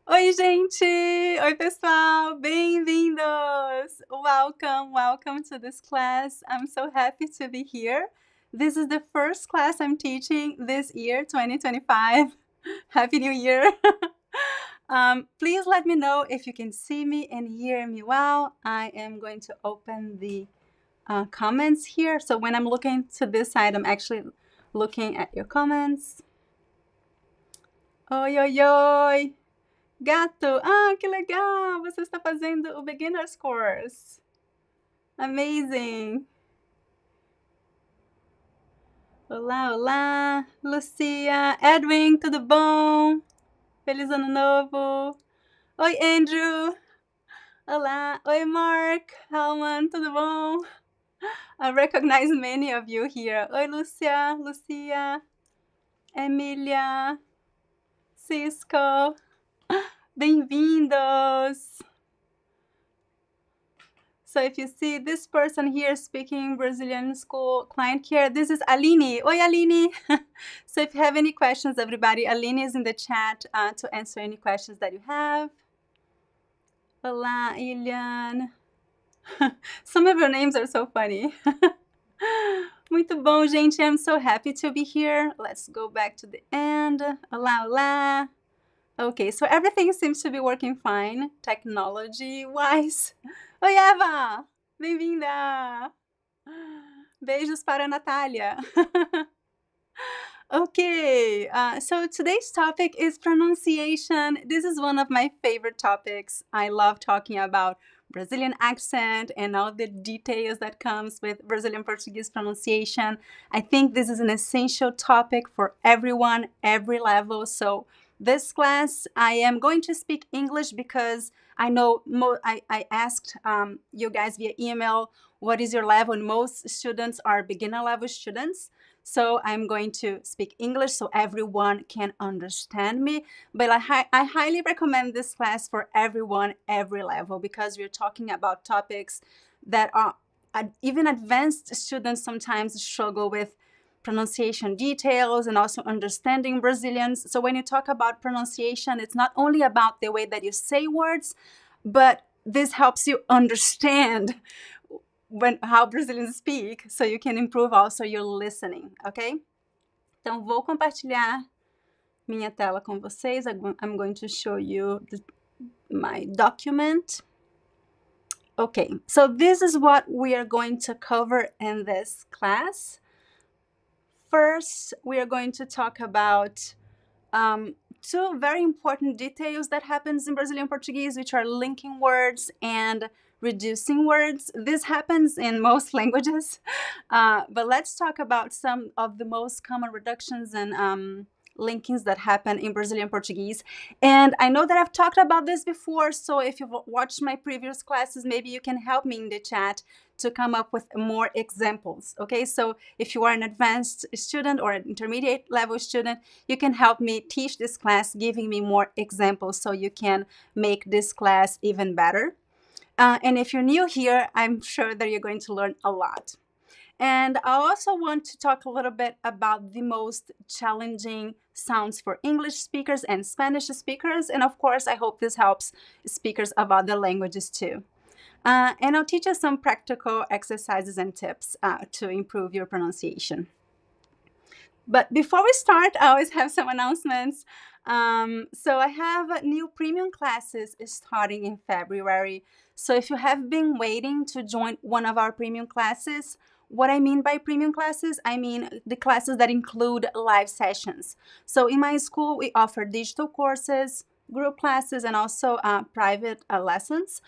Oi, gente! Oi, pessoal! Bem-vindos! Welcome to this class. I'm so happy to be here. This is the first class I'm teaching this year, 2025. Happy New Year! Please let me know if you can see me and hear me well. I am going to open the comments here. So when I'm looking to this side, I'm actually looking at your comments. Oi, oi, oi! Gato, que legal! Você está fazendo o Beginner's Course. Amazing! Olá, olá! Lucia, Edwin, tudo bom? Feliz Ano Novo! Oi, Andrew! Olá! Oi, Mark! Helman, tudo bom? I recognize many of you here. Oi, Lucia! Emília! Cisco! Bem-vindos! So if you see this person here speaking Brazilian school client care, this is Aline. Oi, Aline. So if you have any questions, everybody, Aline is in the chat to answer any questions that you have. Olá, Ilian. Some of your names are so funny. Muito bom, gente. I'm so happy to be here. Let's go back to the end. Olá, olá. Okay, so everything seems to be working fine, technology-wise. Oi, Eva! Bem-vinda! Beijos para a Natália. Okay, so today's topic is pronunciation. This is one of my favorite topics. I love talking about Brazilian accent and all the details that comes with Brazilian Portuguese pronunciation. I think this is an essential topic for everyone, every level. So this class, I am going to speak English because I know I asked you guys via email, what is your level? And most students are beginner level students. So I'm going to speak English so everyone can understand me. But I highly recommend this class for everyone, every level, because we're talking about topics that are even advanced students sometimes struggle with pronunciation details and also understanding Brazilians. So when you talk about pronunciation, it's not only about the way that you say words, but this helps you understand how Brazilians speak, so you can improve also your listening, okay? Então, vou compartilhar minha tela com vocês. I'm going to show you my document. Okay, so this is what we are going to cover in this class. First, we are going to talk about two very important details that happens in Brazilian Portuguese, which are linking words and reducing words. This happens in most languages, but let's talk about some of the most common reductions and linkings that happen in Brazilian Portuguese. And I know that I've talked about this before, so if you've watched my previous classes, maybe you can help me in the chat to come up with more examples, okay? So if you are an advanced student or an intermediate level student, you can help me teach this class, giving me more examples so you can make this class even better. And if you're new here, I'm sure that you're going to learn a lot. And I also want to talk a little bit about the most challenging sounds for English speakers and Spanish speakers. And of course, I hope this helps speakers of other languages too. And I'll teach you some practical exercises and tips to improve your pronunciation. But before we start, I always have some announcements. So I have new premium classes starting in February. So if you have been waiting to join one of our premium classes, what I mean by premium classes, I mean the classes that include live sessions. So in my school, we offer digital courses, group classes, and also private lessons.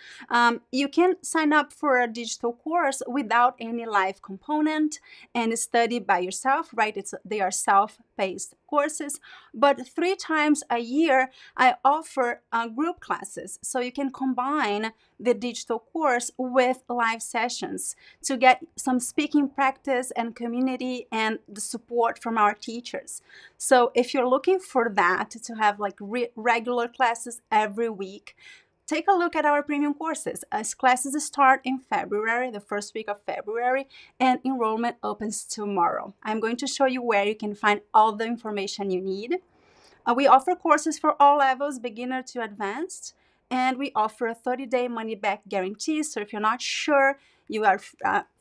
You can sign up for a digital course without any live component and study by yourself, right? They are self-paced courses, but 3 times a year, I offer group classes. So you can combine the digital course with live sessions to get some speaking practice and community and the support from our teachers. So if you're looking for that, to have like regular classes every week, take a look at our premium courses. As classes start in February, the first week of February, and enrollment opens tomorrow. I'm going to show you where you can find all the information you need. We offer courses for all levels, beginner to advanced, and we offer a 30-day money-back guarantee. So if you're not sure, you are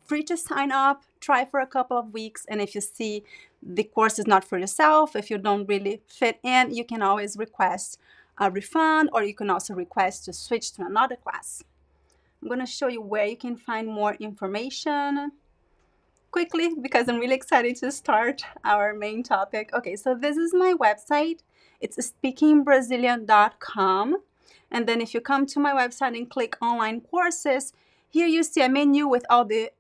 free to sign up, try for a couple of weeks, and if you see the course is not for yourself, if you don't really fit in, you can always request a refund, or you can also request to switch to another class. I'm going to show you where you can find more information quickly because I'm really excited to start our main topic. Okay, so this is my website. It's speakingbrazilian.com. And then if you come to my website and click online courses, here you see a menu with all the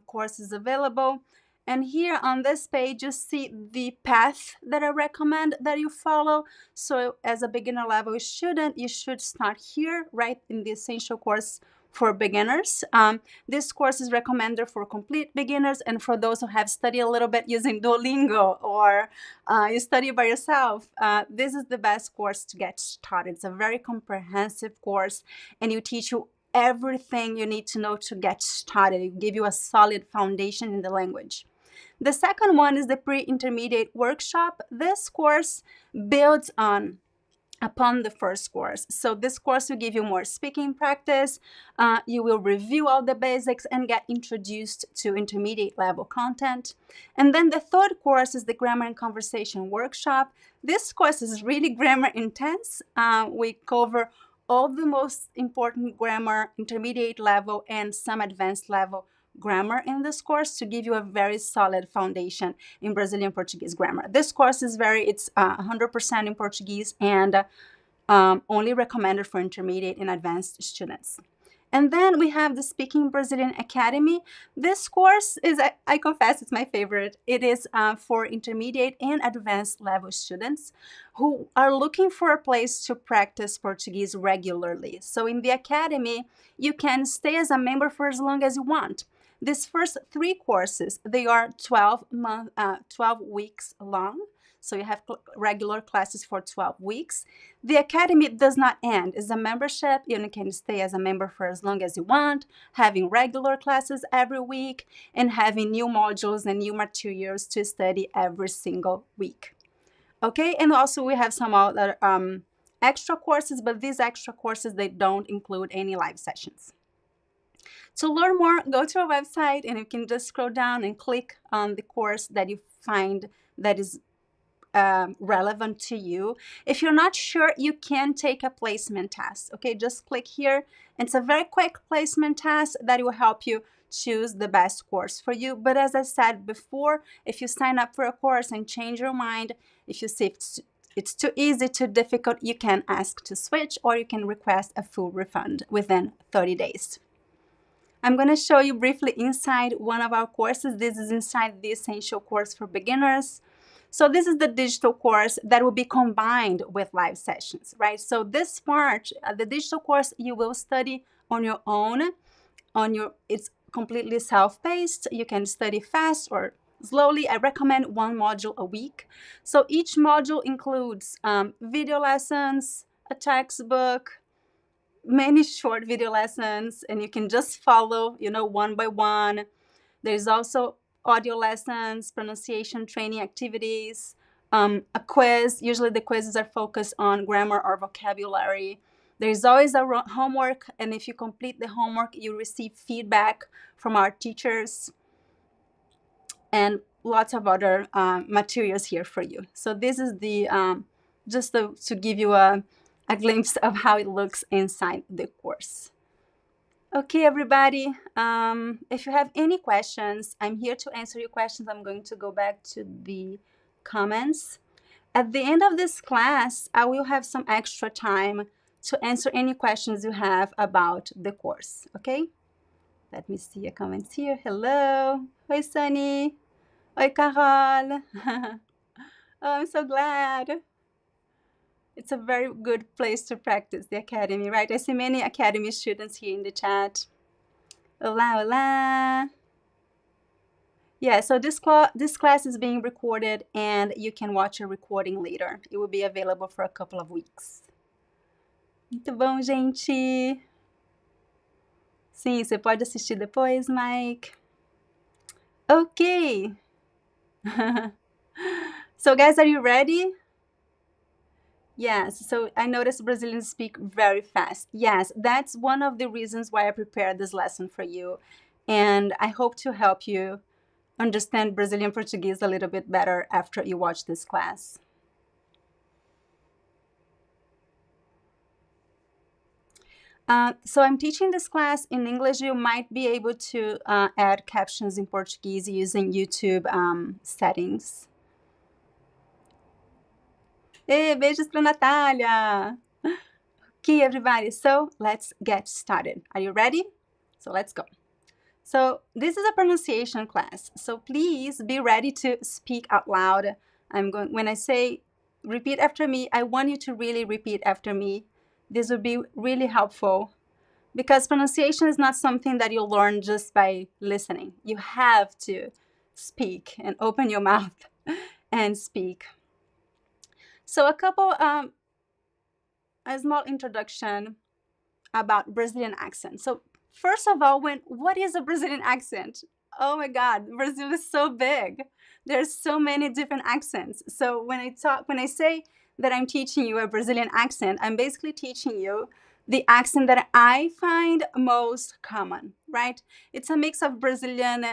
courses available. And here on this page, you see the path that I recommend that you follow. So as a beginner level student, you should start here, right in the essential course for beginners. This course is recommended for complete beginners and for those who have studied a little bit using Duolingo or you study by yourself. This is the best course to get started. It's a very comprehensive course and you teach you everything you need to know to get started. It give you a solid foundation in the language. The second one is the pre-intermediate workshop. This course builds upon the first course. So this course will give you more speaking practice. You will review all the basics and get introduced to intermediate level content. And then the third course is the grammar and conversation workshop. This course is really grammar intense. We cover all the most important grammar, intermediate level and some advanced level grammar in this course to give you a very solid foundation in Brazilian Portuguese grammar. This course is it's 100% in Portuguese and only recommended for intermediate and advanced students. And then we have the Speaking Brazilian Academy. This course is, I confess, it's my favorite. It is for intermediate and advanced level students who are looking for a place to practice Portuguese regularly. So in the Academy, you can stay as a member for as long as you want. These first 3 courses, they are 12 weeks long. So you have regular classes for 12 weeks. The Academy does not end. It's a membership. You can stay as a member for as long as you want, having regular classes every week, and having new modules and new materials to study every single week. Okay, and also we have some other extra courses, but these extra courses, they don't include any live sessions. To learn more, go to our website and you can just scroll down and click on the course that you find that is relevant to you. If you're not sure, you can take a placement test. Okay, just click here. It's a very quick placement test that will help you choose the best course for you. But as I said before, if you sign up for a course and change your mind, if you see it's too easy, too difficult, you can ask to switch or you can request a full refund within 30 days. I'm going to show you briefly inside one of our courses. This is inside the Essential course for beginners. So this is the digital course that will be combined with live sessions, right? So this part, the digital course, you will study on your own. It's completely self-paced. You can study fast or slowly. I recommend 1 module a week. So each module includes video lessons, a textbook, many short video lessons, and you can just follow, one by one. There's also audio lessons, pronunciation training activities, a quiz. Usually the quizzes are focused on grammar or vocabulary. There's always a homework, and if you complete the homework, you receive feedback from our teachers and lots of other materials here for you. So this is the just to give you a glimpse of how it looks inside the course. Okay, everybody, if you have any questions, I'm here to answer your questions. I'm going to go back to the comments. At the end of this class, I will have some extra time to answer any questions you have about the course, okay? Let me see your comments here. Hello. Oi, Sunny. Oi, Carol. Oh, I'm so glad. It's a very good place to practice, the Academy, right? I see many Academy students here in the chat. Hola, hola. Yeah, so this class is being recorded and you can watch a recording later. It will be available for a couple of weeks. Muito bom, gente. Sim, você pode assistir depois, Mike. Okay. So guys, are you ready? Yes, so I noticed Brazilians speak very fast. Yes, that's one of the reasons why I prepared this lesson for you. And I hope to help you understand Brazilian Portuguese a little bit better after you watch this class. So I'm teaching this class in English. You might be able to add captions in Portuguese using YouTube settings. Hey, beijos pra Natália! Okay, everybody, so let's get started. Are you ready? So let's go. So this is a pronunciation class. So please be ready to speak out loud. When I say repeat after me, I want you to really repeat after me. This would be really helpful because pronunciation is not something that you learn just by listening. You have to speak and open your mouth and speak. So a small introduction about Brazilian accent. So first of all, what is a Brazilian accent? Oh my God, Brazil is so big. There's so many different accents. So when I say that I'm teaching you a Brazilian accent, I'm basically teaching you the accent that I find most common, right? It's a mix of Brazilian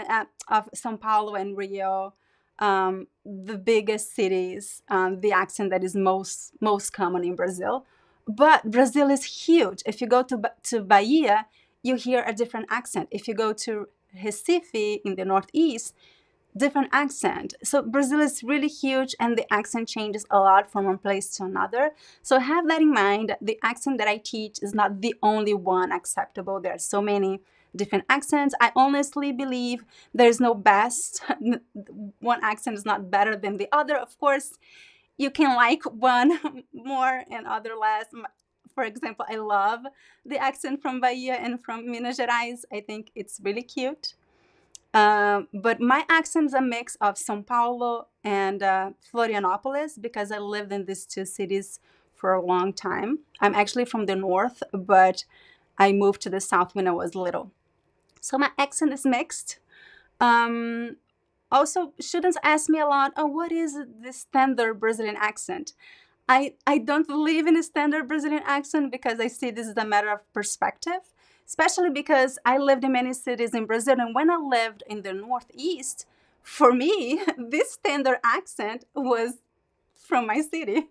of São Paulo and Rio, the biggest cities, the accent that is most common in Brazil. But Brazil is huge. If you go to Bahia, you hear a different accent. If you go to Recife in the Northeast, different accent. So Brazil is really huge and the accent changes a lot from one place to another. So have that in mind. The accent that I teach is not the only one acceptable. There are so many different accents. I honestly believe there's no best. One accent is not better than the other. Of course, you can like one more and other less. For example, I love the accent from Bahia and from Minas Gerais. I think it's really cute. But my accent is a mix of São Paulo and Florianopolis because I lived in these two cities for a long time. I'm actually from the north, but I moved to the south when I was little. So my accent is mixed. Um, Also, students ask me a lot, oh, what is the standard Brazilian accent? I don't believe in a standard Brazilian accent because I see this as a matter of perspective, especially because I lived in many cities in Brazil. And when I lived in the Northeast, for me, this standard accent was from my city.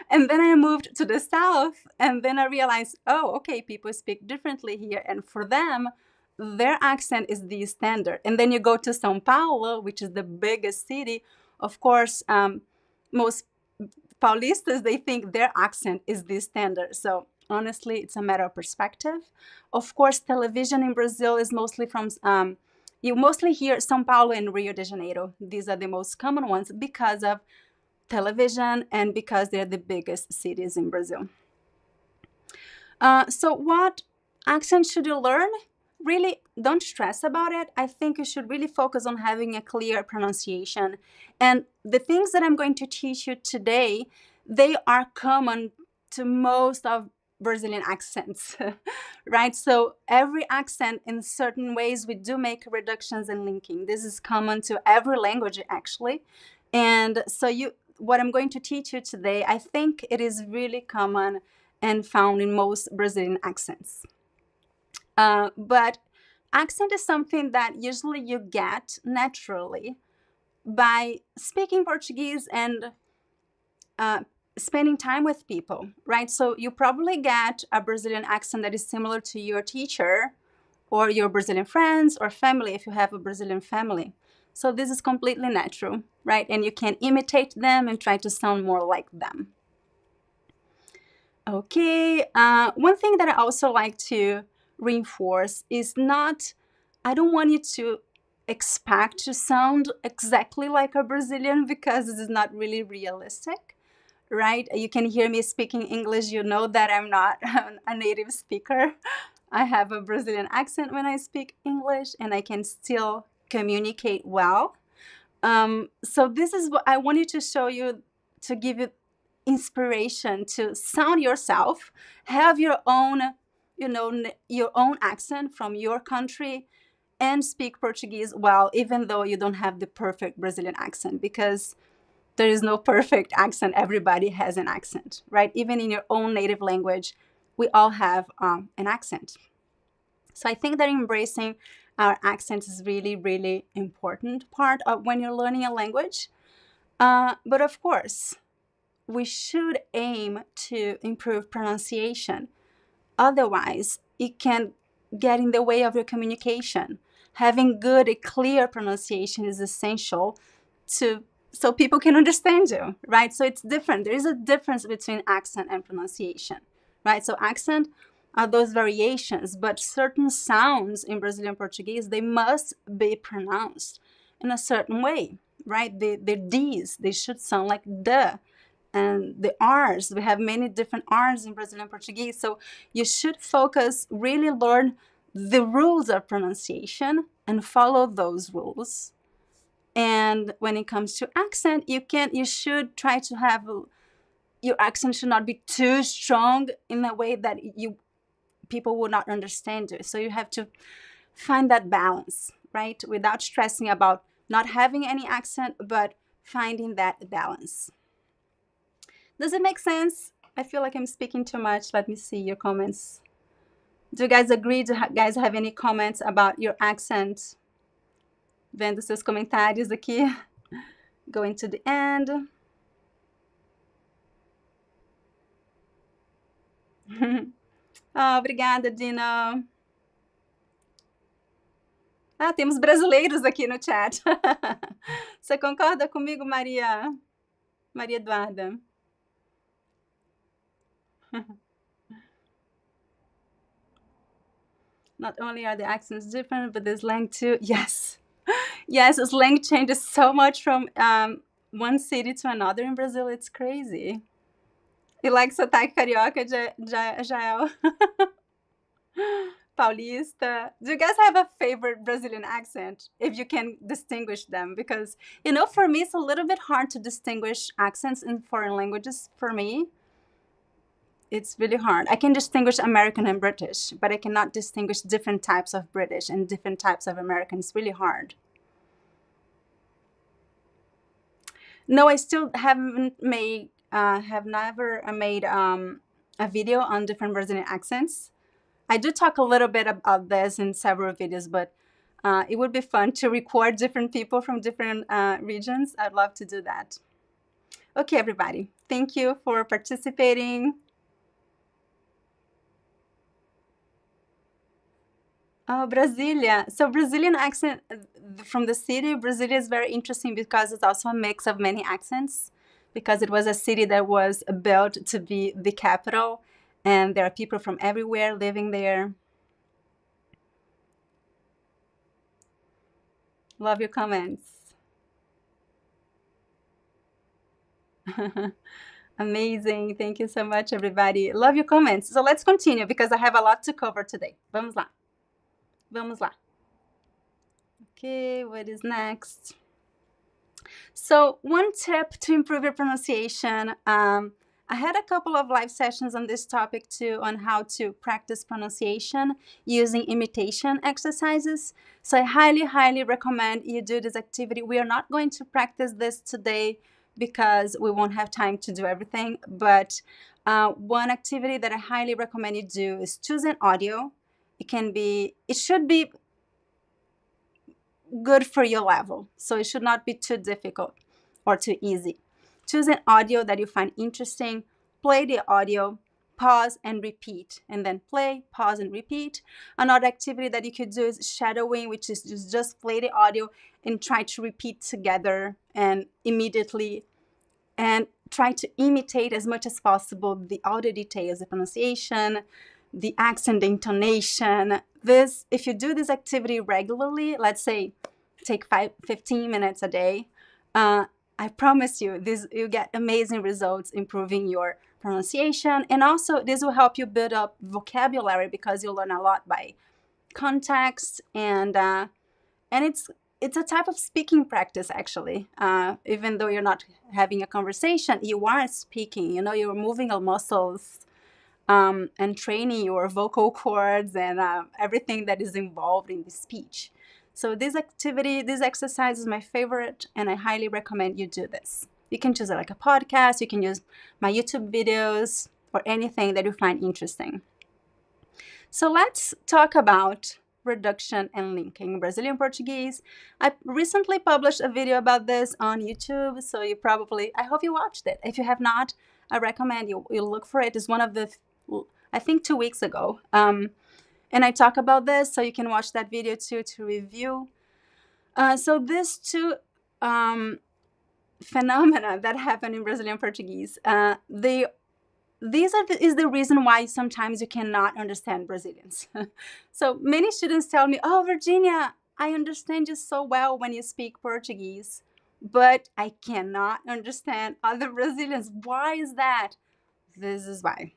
And then I moved to the South, and then I realized, oh, okay, people speak differently here. And for them, their accent is the standard. And then you go to Sao Paulo, which is the biggest city. Of course, most Paulistas, they think their accent is the standard. So honestly, it's a matter of perspective. Of course, television in Brazil is mostly from, you mostly hear Sao Paulo and Rio de Janeiro. These are the most common ones because of television and because they're the biggest cities in Brazil. So what accent should you learn? Really, don't stress about it. I think you should really focus on having a clear pronunciation. And the things that I'm going to teach you today, they are common to most of Brazilian accents, right? So every accent, in certain ways, we do make reductions and linking. This is common to every language, actually. And so what I'm going to teach you today, I think it is really common and found in most Brazilian accents. But accent is something that usually you get naturally by speaking Portuguese and uh, spending time with people, right? So you probably get a Brazilian accent that is similar to your teacher or your Brazilian friends or family if you have a Brazilian family. So this is completely natural, right? And you can imitate them and try to sound more like them. Okay, one thing that I also like to reinforce is I don't want you to expect to sound exactly like a Brazilian because this is not really realistic, right? You can hear me speaking English, you know that I'm not a native speaker. I have a Brazilian accent when I speak English and I can still communicate well. So this is what I wanted to show you to give you inspiration to sound yourself, have your own, your own accent from your country, and speak Portuguese well, even though you don't have the perfect Brazilian accent, because there is no perfect accent. Everybody has an accent, right? Even in your own native language, we all have an accent. So I think that embracing our accent is really, really important part of when you're learning a language. But of course, we should aim to improve pronunciation. Otherwise, it can get in the way of your communication. Having good, clear pronunciation is essential to so people can understand you, right? So it's different. There is a difference between accent and pronunciation, right? So accent are those variations, but certain sounds in Brazilian Portuguese, they must be pronounced in a certain way, right? The D's, they should sound like the, and the R's. We have many different R's in Brazilian Portuguese. So you should focus, really learn the rules of pronunciation and follow those rules. And when it comes to accent, you should try to have your accent should not be too strong in a way that you people will not understand you. So you have to find that balance, right? Without stressing about not having any accent, but finding that balance. Does it make sense? I feel like I'm speaking too much. Let me see your comments. Do you guys agree? Do you guys have any comments about your accent? Vendo seus comentários aqui. Going to the end. Obrigada, Dina. Temos brasileiros aqui no chat. Você concorda comigo, Maria? Maria Eduarda. Not only are the accents different, but the slang too. Yes. Yes, slang changes so much from one city to another in Brazil. It's crazy. E like sotaque carioca, Jael. Paulista. Do you guys have a favorite Brazilian accent, if you can distinguish them? Because, for me, it's a little bit hard to distinguish accents in foreign languages. For me, it's really hard. I can distinguish American and British, but I cannot distinguish different types of British and different types of American. It's really hard. No, I still haven't made, have never made a video on different Brazilian accents. I do talk a little bit about this in several videos, but it would be fun to record different people from different regions. I'd love to do that. Okay, everybody. Thank you for participating. Oh, Brasilia. So Brazilian accent from the city, Brasilia is very interesting because it's also a mix of many accents, because it was a city that was built to be the capital, and there are people from everywhere living there. Love your comments. Amazing. Thank you so much, everybody. Love your comments. So let's continue because I have a lot to cover today. Vamos lá. Vamos lá. Okay, what is next? So one tip to improve your pronunciation. I had a couple of live sessions on this topic too, on how to practice pronunciation using imitation exercises. So I highly, highly recommend you do this activity. We are not going to practice this today because we won't have time to do everything. But one activity that I highly recommend you do is choose an audio. It should be good for your level. So it should not be too difficult or too easy. Choose an audio that you find interesting, play the audio, pause and repeat, and then play, pause and repeat. Another activity that you could do is shadowing, which is just play the audio and try to repeat together and immediately, and try to imitate as much as possible the audio details, the pronunciation, the accent, the intonation. If you do this activity regularly, let's say take 15 minutes a day, I promise you, you get amazing results improving your pronunciation. And also this will help you build up vocabulary because you'll learn a lot by context, and it's a type of speaking practice, actually. Even though you're not having a conversation, you are speaking. You're moving your muscles and training your vocal cords and everything that is involved in the speech. So this exercise is my favorite, and I highly recommend you do this. You can choose it like a podcast, you can use my YouTube videos, or anything that you find interesting. So let's talk about reduction and linking in Brazilian Portuguese. I recently published a video about this on YouTube, so I hope you watched it. If you have not, I recommend you look for it. It's one of the, I think 2 weeks ago. And I talk about this, so you can watch that video too to review. So these two phenomena that happen in Brazilian Portuguese, is the reason why sometimes you cannot understand Brazilians. So many students tell me, "Oh, Virginia, I understand you so well when you speak Portuguese, but I cannot understand other Brazilians. Why is that?" This is why.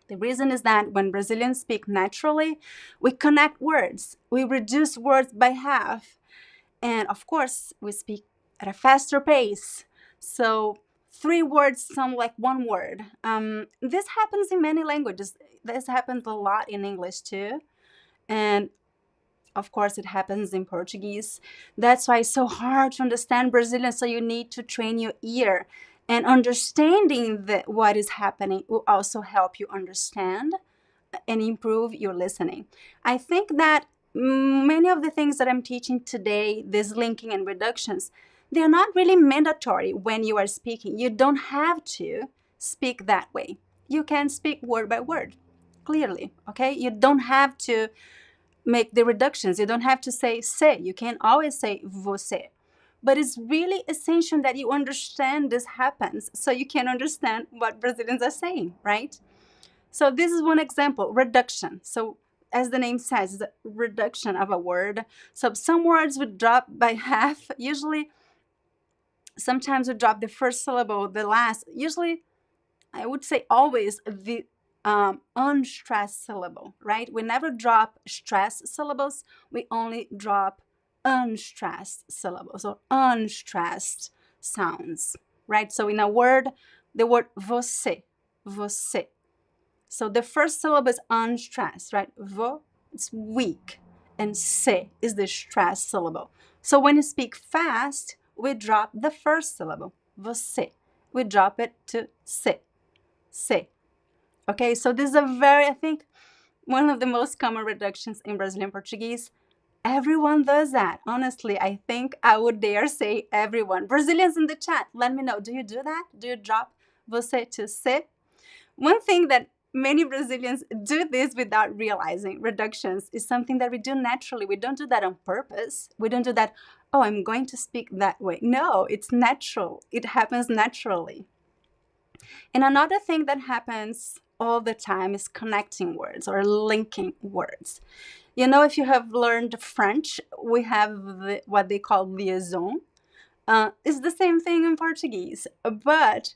The reason is that when Brazilians speak naturally, we connect words, we reduce words by half, and of course, we speak at a faster pace. So 3 words sound like 1 word. This happens in many languages. This happens a lot in English too. And of course, it happens in Portuguese. That's why it's so hard to understand Brazilian. So you need to train your ear. And understanding what is happening will also help you understand and improve your listening. I think that many of the things that I'm teaching today, this linking and reductions, they're not really mandatory when you are speaking. You don't have to speak that way. You can speak word by word, clearly, okay? You don't have to make the reductions. You don't have to say "se." You can always say "você." But it's really essential that you understand this happens so you can understand what Brazilians are saying, right? So this is one example, reduction. So as the name says, the reduction of a word. So some words would drop by half. Usually, sometimes we drop the first syllable, the last. Usually, I would say always the unstressed syllable, right? We never drop stressed syllables. We only drop unstressed syllables or unstressed sounds, right? So in a word, the word você, você. So the first syllable is unstressed, right? Vo, it's weak, and se is the stressed syllable. So when you speak fast, we drop the first syllable, você. We drop it to se, se. Okay, so this is I think, one of the most common reductions in Brazilian Portuguese. Everyone does that. Honestly, I think I would dare say everyone. Brazilians in the chat, let me know. Do you do that? Do you drop você to se? One thing that many Brazilians do this without realizing, reductions, is something that we do naturally. We don't do that on purpose. We don't do that, "Oh, I'm going to speak that way." No, it's natural. It happens naturally. And another thing that happens all the time is connecting words or linking words. You know, if you have learned French, we have what they call liaison. It's the same thing in Portuguese, but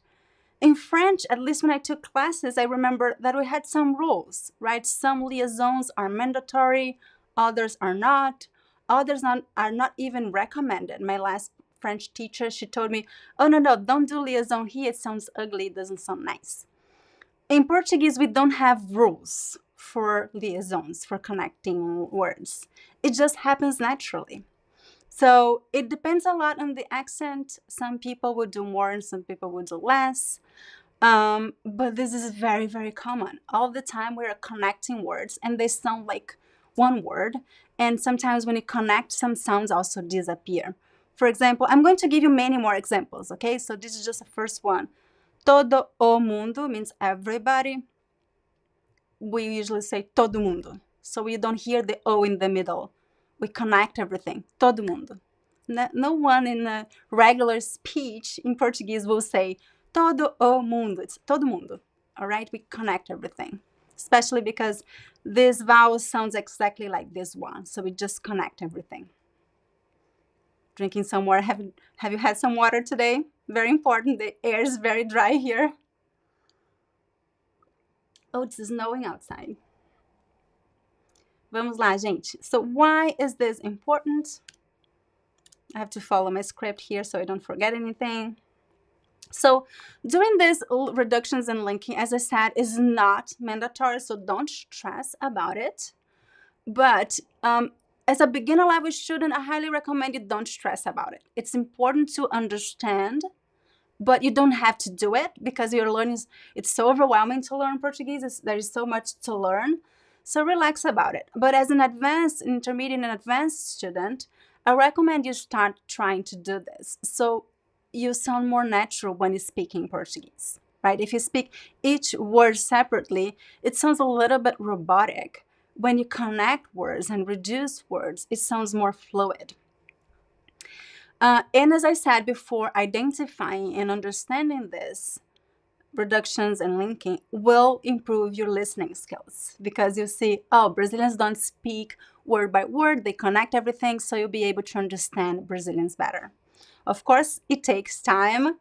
in French, at least when I took classes, I remember that we had some rules, right? Some liaisons are mandatory, others are not. Others are not even recommended. My last French teacher, she told me, "Oh, no, don't do liaison here. It sounds ugly. It doesn't sound nice." In Portuguese, we don't have rules for liaisons, for connecting words. It just happens naturally. So it depends a lot on the accent. Some people would do more and some people would do less. But this is very, very common. All the time we're connecting words and they sound like 1 word. And sometimes when you connect, some sounds also disappear. For example, I'm going to give you many more examples, okay? So this is just the first one. Todo o mundo means everybody. We usually say todo mundo. So we don't hear the O in the middle. We connect everything. Todo mundo. No one in a regular speech in Portuguese will say todo o mundo. It's todo mundo. All right? We connect everything. Especially because this vowel sounds exactly like this one. So we just connect everything. Drinking some water. Have you had some water today? Very important. The air is very dry here. Oh, it's snowing outside. Vamos lá, gente. So why is this important? I have to follow my script here so I don't forget anything. So doing these reductions and linking, as I said, is not mandatory, so don't stress about it. But as a beginner level student, I highly recommend you don't stress about it. It's important to understand but you don't have to do it because you're learning. It's so overwhelming to learn Portuguese. There is so much to learn. So relax about it. But as an advanced, intermediate, and advanced student, I recommend you start trying to do this. So you sound more natural when you're speaking Portuguese, right? If you speak each word separately, it sounds a little bit robotic. When you connect words and reduce words, it sounds more fluid. And as I said before, identifying and understanding this, reductions and linking, will improve your listening skills because you see, oh, Brazilians don't speak word by word, they connect everything, so you'll be able to understand Brazilians better. Of course, it takes time.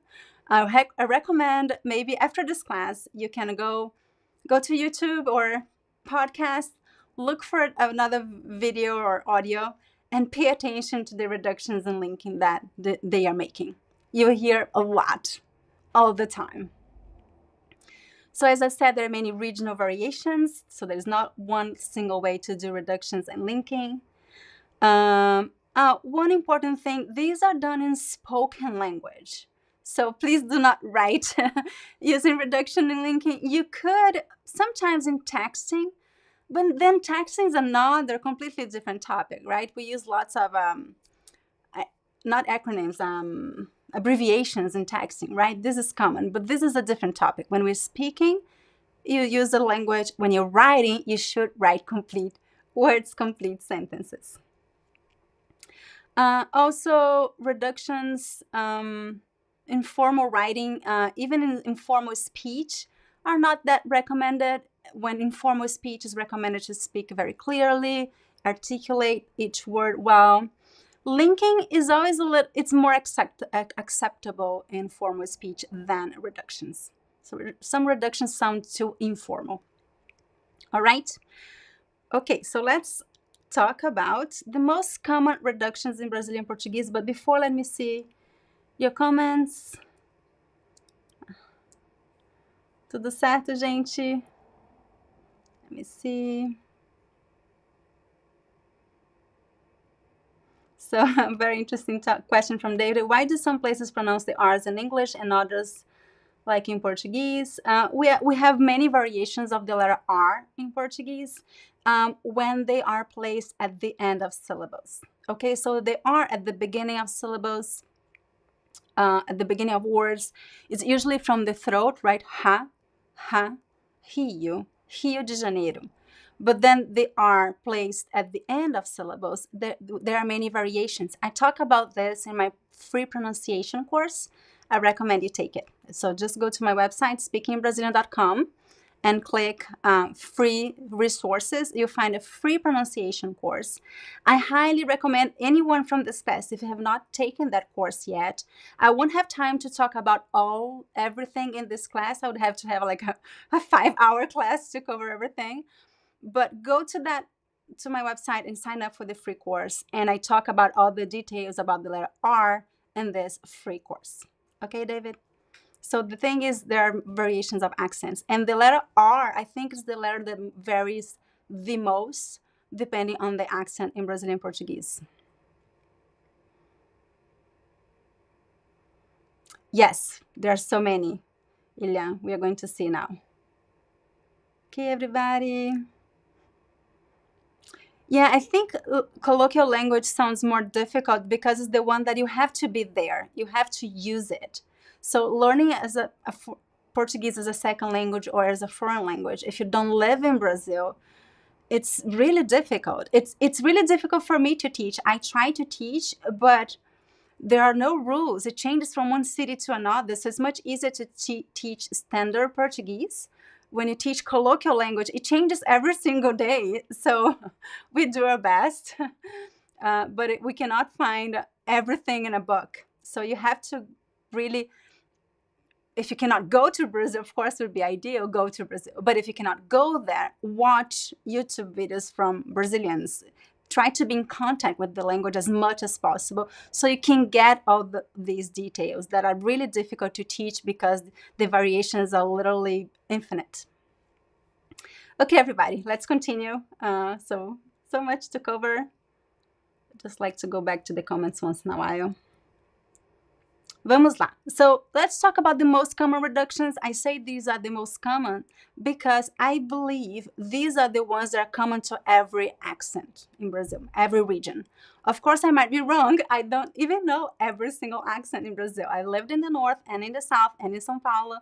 I recommend maybe after this class, you can go to YouTube or podcast, look for another video or audio, and pay attention to the reductions and linking that they are making. You'll hear a lot all the time. So as I said, there are many regional variations. So there's not one single way to do reductions and linking. One important thing, these are done in spoken language. So please do not write using reduction and linking. You could sometimes in texting, but then texting is another completely different topic, right? We use lots of, not acronyms, abbreviations in texting, right? This is common, but this is a different topic. When we're speaking, you use the language. When you're writing, you should write complete words, complete sentences. Also, reductions, informal writing, even in informal speech, are not that recommended. When informal speech is recommended to speak very clearly, articulate each word well. Linking is always it's more acceptable in formal speech than reductions. So some reductions sound too informal. All right. Okay, so let's talk about the most common reductions in Brazilian Portuguese. But before, let me see your comments. Tudo certo, gente? Let me see. So, a very interesting question from David. Why do some places pronounce the R's in English and others like in Portuguese? We have many variations of the letter R in Portuguese when they are placed at the end of syllables. Okay, so they are at the beginning of syllables, at the beginning of words. It's usually from the throat, right? Ha, Rio, Rio de Janeiro. But then they are placed at the end of syllables. There are many variations. I talk about this in my free pronunciation course. I recommend you take it. So just go to my website, speakingbrazilian.com, and click free resources. You'll find a free pronunciation course. I highly recommend anyone from this class, if you have not taken that course yet. I won't have time to talk about everything in this class. I would have to have like a 5-hour class to cover everything. But go to my website and sign up for the free course. And I talk about all the details about the letter R in this free course. Okay, David? So the thing is, there are variations of accents. And the letter R, I think, is the letter that varies the most depending on the accent in Brazilian Portuguese. Yes, there are so many. Ilya, we are going to see now. Okay, everybody. Yeah, I think colloquial language sounds more difficult because it's the one that you have to be there. You have to use it. So learning as Portuguese as a second language or as a foreign language, if you don't live in Brazil, it's really difficult. It's really difficult for me to teach. I try to teach, but there are no rules. It changes from one city to another. So it's much easier to teach standard Portuguese. When you teach colloquial language, it changes every single day. So we do our best, but we cannot find everything in a book. So you have to really, if you cannot go to Brazil, of course, it would be ideal, go to Brazil. But if you cannot go there, watch YouTube videos from Brazilians. Try to be in contact with the language as much as possible so you can get all these details that are really difficult to teach because the variations are literally infinite. Okay, everybody, let's continue. So much to cover. I'd just like to go back to the comments once in a while. Vamos lá. So let's talk about the most common reductions. I say these are the most common because I believe these are the ones that are common to every accent in Brazil, every region. Of course, I might be wrong. I don't even know every single accent in Brazil. I lived in the north and in the south and in São Paulo.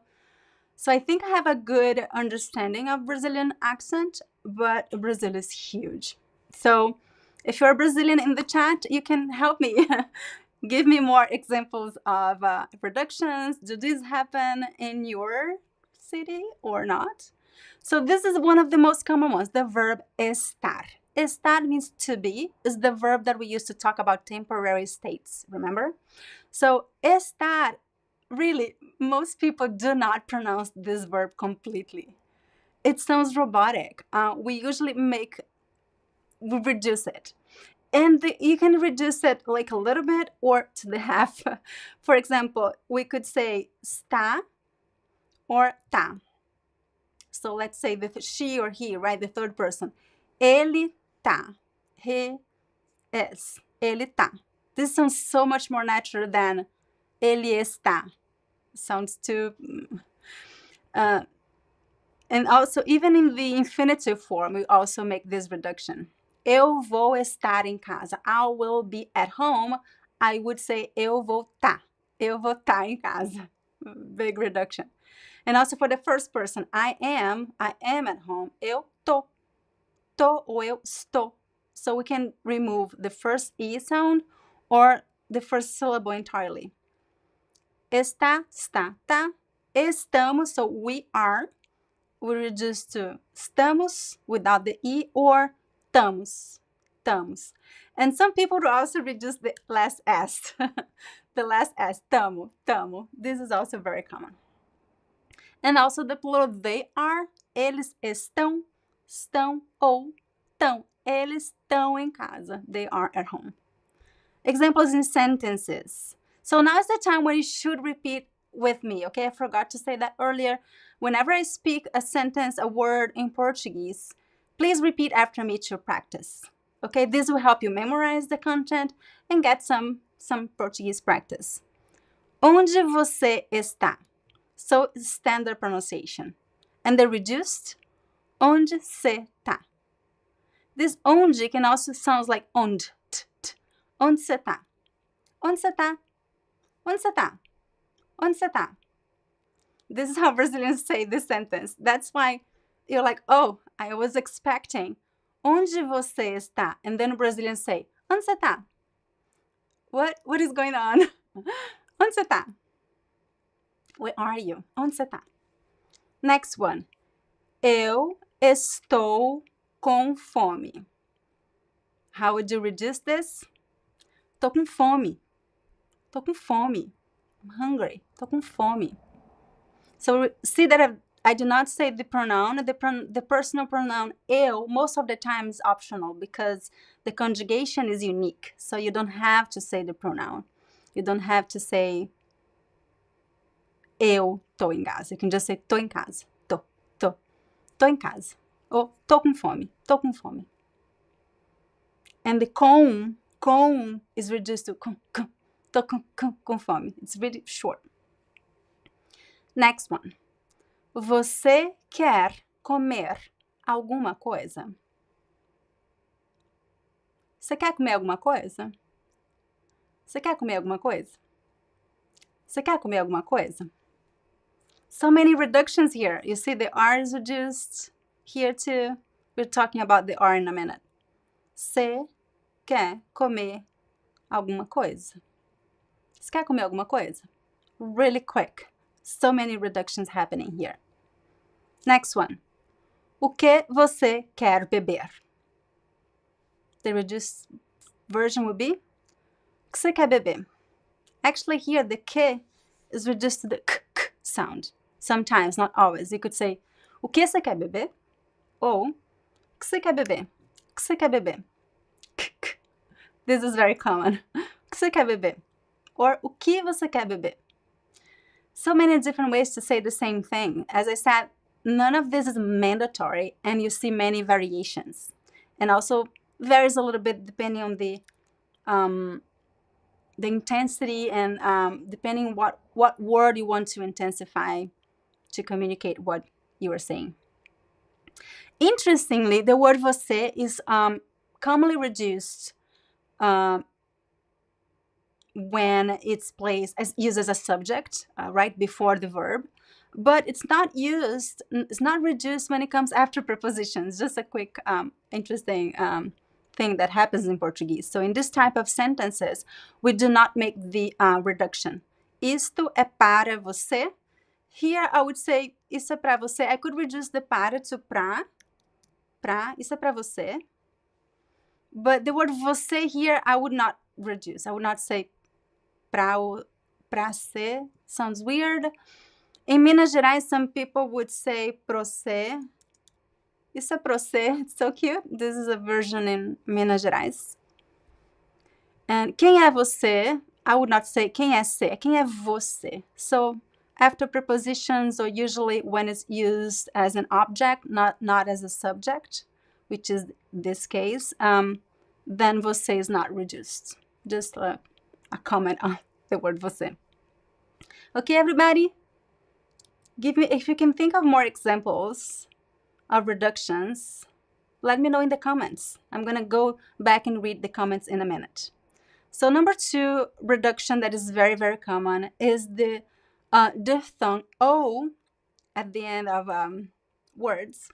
So I think I have a good understanding of Brazilian accent, but Brazil is huge. So if you're Brazilian in the chat, you can help me. Give me more examples of productions. Do these happen in your city or not? So this is one of the most common ones, the verb estar. Estar means to be, is the verb that we use to talk about temporary states, remember? So estar, really, most people do not pronounce this verb completely. It sounds robotic. We reduce it. And you can reduce it like a little bit or to the half. For example, we could say está or tá. So let's say the she or he, right? The third person. Ele tá. He is. Ele tá. This sounds so much more natural than ele está. Sounds too. And also, even in the infinitive form, we also make this reduction. Eu vou estar em casa. I will be at home. I would say eu vou tá. Eu vou tá em casa. Big reduction. And also for the first person, I am at home. Eu tô. Tô ou eu estou. So we can remove the first E sound or the first syllable entirely. Está, tá. Estamos, so we are. We reduce to estamos without the E or tamos. And some people will also reduce the last S. The last S, tamo. This is also very common. And also the plural they are, eles estão ou tão. Eles estão em casa. They are at home. Examples in sentences. So now is the time when you should repeat with me, okay? I forgot to say that earlier. Whenever I speak a sentence, a word in Portuguese, please repeat after me to practice. Okay, this will help you memorize the content and get some Portuguese practice. Onde você está? So standard pronunciation. And the reduced, onde você tá? This onde can also sound like onde. Onde você tá? Onde você tá? Onde você tá? Onde você tá? This is how Brazilians say this sentence. That's why you're like, oh, I was expecting. Onde você está? And then Brazilians say, onde você tá? What is going on? Onde você tá? Where are you? Onde você tá? Next one. Eu estou com fome. How would you reduce this? Tô com fome. Tô com fome. I'm hungry. Tô com fome. So see that I do not say the pronoun. The personal pronoun eu most of the time is optional because the conjugation is unique. So you don't have to say the pronoun. You don't have to say eu tô em casa. You can just say tô em casa. Tô em casa. Ou tô com fome. Tô com fome. And the com is reduced to com. Tô com fome. It's really short. Next one. Você quer comer alguma coisa? Você quer comer alguma coisa? Você quer comer alguma coisa? Você quer comer alguma coisa? So many reductions here. You see the R is reduced here too. We're talking about the R in a minute. Você quer comer alguma coisa? Você quer comer alguma coisa? Really quick. So many reductions happening here. Next one. O que você quer beber? The reduced version would be o que você quer beber? Actually here the que is reduced to the k sound. Sometimes, not always. You could say o que você quer beber? Ou o que você quer beber? O que você quer beber? K. This is very common. O que você quer beber? Or o que você quer beber? So many different ways to say the same thing. As I said, none of this is mandatory and you see many variations. And also varies a little bit depending on the the intensity and depending what word you want to intensify to communicate what you are saying. Interestingly, the word você is commonly reduced uh, when it's placed as used as a subject right before the verb, but it's not reduced when it comes after prepositions. Just a quick interesting thing that happens in Portuguese. So in this type of sentences, we do not make the reduction. Isto é para você. Here I would say isso é para você. I could reduce the para to pra, isso é para você. But the word você here, I would not reduce. I would not say pra ser. Sounds weird. In Minas Gerais, some people would say pro ser. Isso é pro ser. It's so cute. This is a version in Minas Gerais. And quem é você? I would not say quem é ser. Quem é você? So after prepositions, or usually when it's used as an object, not as a subject, which is this case, then você is not reduced. Just a comment on the word você. Okay, everybody? Give me, if you can think of more examples of reductions, let me know in the comments. I'm going to go back and read the comments in a minute. So number 2 reduction that is very, very common is the diphthong O at the end of words.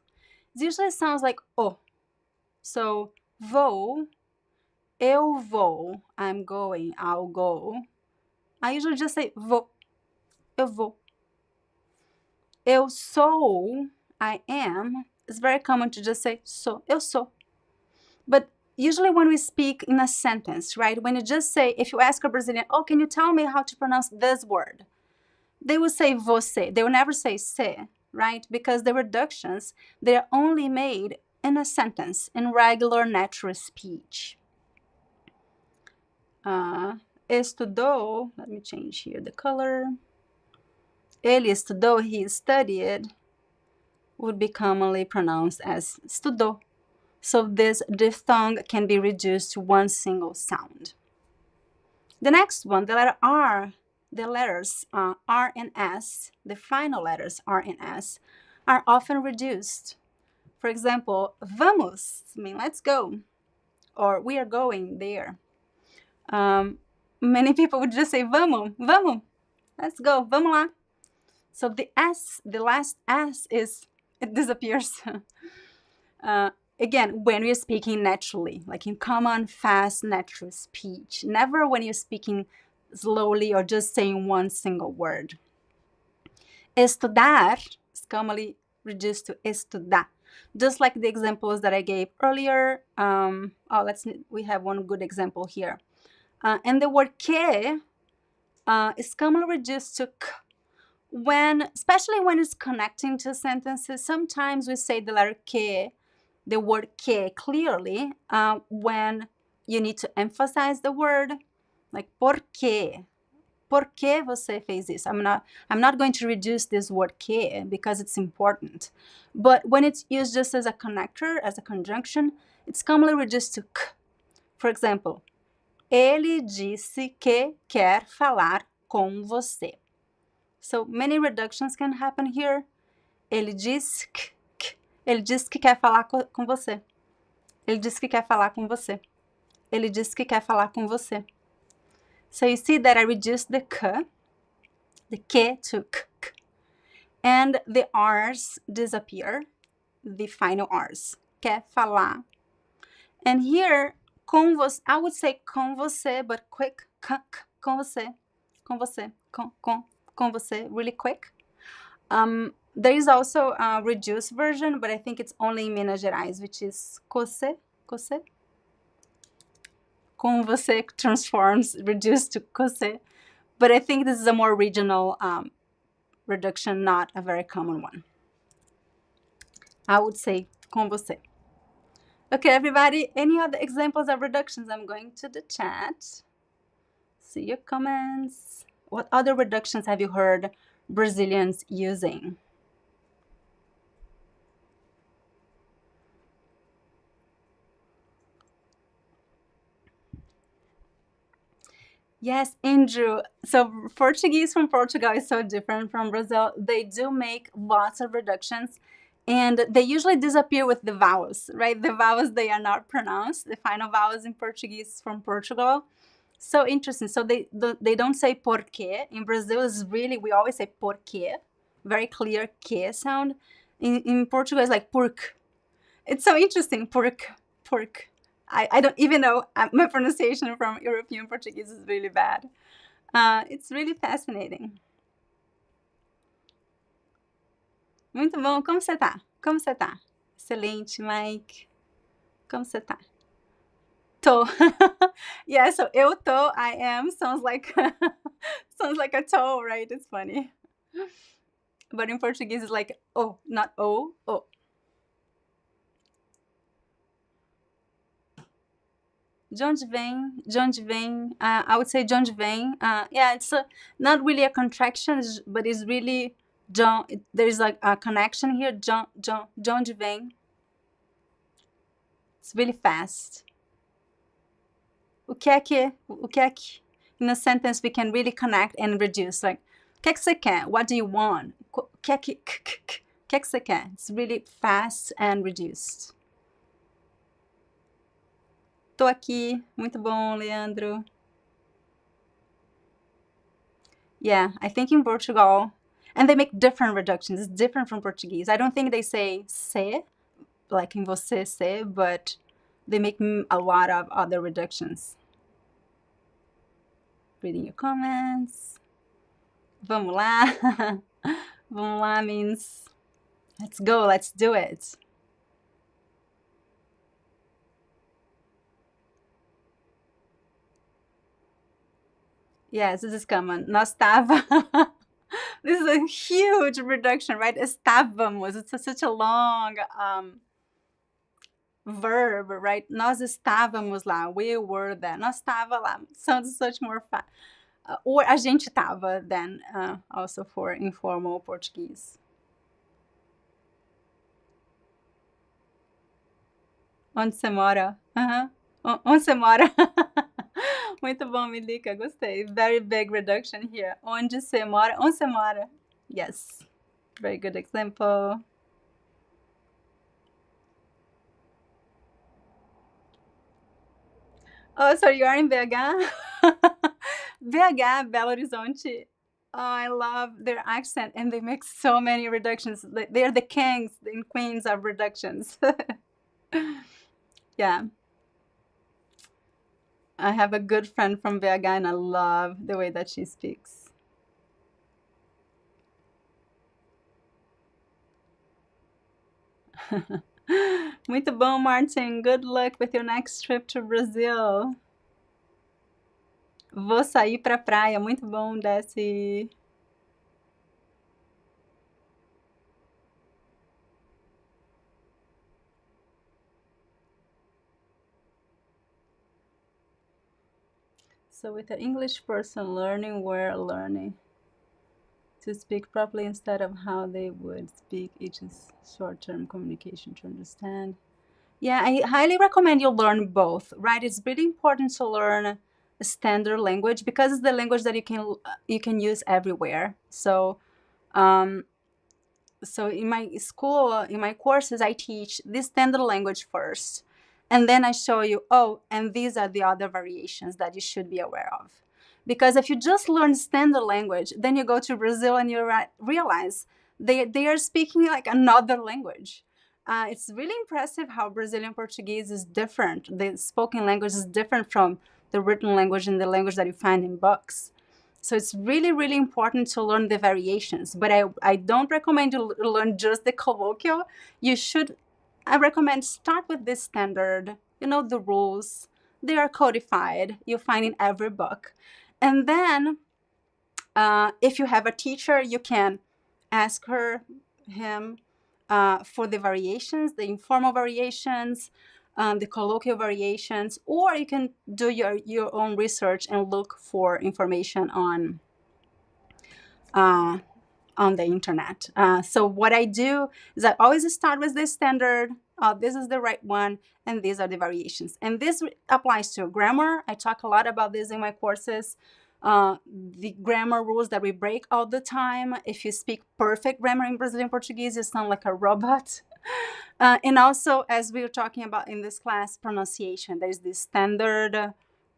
It usually sounds like O. So vou, eu vou, I'm going, I'll go. I usually just say vou, eu vou. Eu sou, I am. It's very common to just say sou, eu sou. But usually when we speak in a sentence, right? When you just say, if you ask a Brazilian, oh, can you tell me how to pronounce this word? They will say você. They will never say se, right? Because the reductions, they're only made in a sentence, in regular natural speech. Estudou, let me change here the color. Ele estudou, he studied, would be commonly pronounced as estudou. So this diphthong can be reduced to one single sound. The next one, the letter R, the letters R and S, the final letters R and S, are often reduced. For example, vamos, I mean, let's go, or we are going there. Many people would just say vamos, vamos, let's go, vamos lá. So the S, the last S it disappears. Again, when you're speaking naturally, like in common, fast, natural speech. Never when you're speaking slowly or just saying one single word. Estudar is commonly reduced to estudar. Just like the examples that I gave earlier. We have one good example here. And the word que is commonly reduced to k. Especially when it's connecting to sentences, sometimes we say the letter que, the word que clearly when you need to emphasize the word, like por qué? Por que você fez isso? I'm not going to reduce this word que because it's important. But when it's used just as a connector, as a conjunction, it's commonly reduced to k. For example, ele disse que quer falar com você. So many reductions can happen here. Ele disse que quer falar com você. Ele disse que quer falar com você. Ele disse que quer falar com você. So you see that I reduced the que to k, and the R's disappear, the final R's. Quer falar. And here, com você, I would say com você, but quick, com você, com você, com você, really quick. There is also a reduced version, but I think it's only in Minas Gerais, which is você. Com você transforms, reduced to você. But I think this is a more regional reduction, not a very common one. I would say com você. Okay, everybody, any other examples of reductions? I'm going to the chat. See your comments. What other reductions have you heard Brazilians using? Yes, Andrew. So Portuguese from Portugal is so different from Brazil. They do make lots of reductions, and they usually disappear with the vowels, right? The vowels they are not pronounced. The final vowels in Portuguese from Portugal. So interesting. So they don't say porquê. In Brazil is really we always say porquê, very clear que sound. In Portugal it's like pork. It's so interesting. Pork. I don't even know my pronunciation from European Portuguese is really bad. It's really fascinating. Muito bom. Como você tá? Como você tá? Excelente, Mike. Como você tá? Tô. Yeah, so eu tô, I am sounds like sounds like a toe, right? It's funny. But in Portuguese it's like oh, not oh, oh. De onde vem? De onde vem? I would say de onde vem. Yeah, it's not really a contraction, but it's really there's like a connection here. De onde vem? It's really fast. O que é que? O que é que? In a sentence, we can really connect and reduce. Like, o que é que você quer? What do you want? O que é que? O que é que você quer? It's really fast and reduced. Tô aqui. Muito bom, Leandro. Yeah, I think in Portugal, and they make different reductions. It's different from Portuguese. I don't think they say se, like in você se, but they make a lot of other reductions. Reading your comments. Vamos lá. Vamos lá means let's go, let's do it. Yes, this is common. Nós estava. This is a huge reduction, right? Estávamos. It's such a long verb, right? Nós estávamos lá. We were there. Nós estava lá. Sounds such more fun. Or a gente tava then, also for informal Portuguese. Onde você mora? Onde você mora? Muito bom, Milica. Gostei. Very big reduction here. Onde você mora? Onde você mora? Yes. Very good example. Oh, so you are in BH? BH, Belo Horizonte. Oh, I love their accent, and they make so many reductions. They're the kings and queens of reductions. Yeah. I have a good friend from BH, and I love the way that she speaks. Muito bom, Martin. Good luck with your next trip to Brazil. Vou sair pra praia. Muito bom, Desi. So with an English person learning, we're learning to speak properly instead of how they would speak. Each is short-term communication to understand. Yeah, I highly recommend you learn both, right? It's really important to learn a standard language because it's the language that you can use everywhere. So so in my school, in my courses, I teach this standard language first, and then I show you, oh, and these are the other variations that you should be aware of. Because if you just learn standard language, then you go to Brazil and you realize they are speaking like another language. It's really impressive how Brazilian Portuguese is different. The spoken language is different from the written language and the language that you find in books. So it's really, really important to learn the variations. But I don't recommend you learn just the colloquial. You should, I recommend start with this standard, you know, the rules. They are codified. You find in every book. And then if you have a teacher, you can ask her, him, for the variations, the informal variations, the colloquial variations, or you can do your own research and look for information on on the internet. So what I do is I always start with the standard. This is the right one, and these are the variations. And this applies to grammar. I talk a lot about this in my courses. The grammar rules that we break all the time. If you speak perfect grammar in Brazilian Portuguese, you sound like a robot. And also, as we were talking about in this class, pronunciation. There's this standard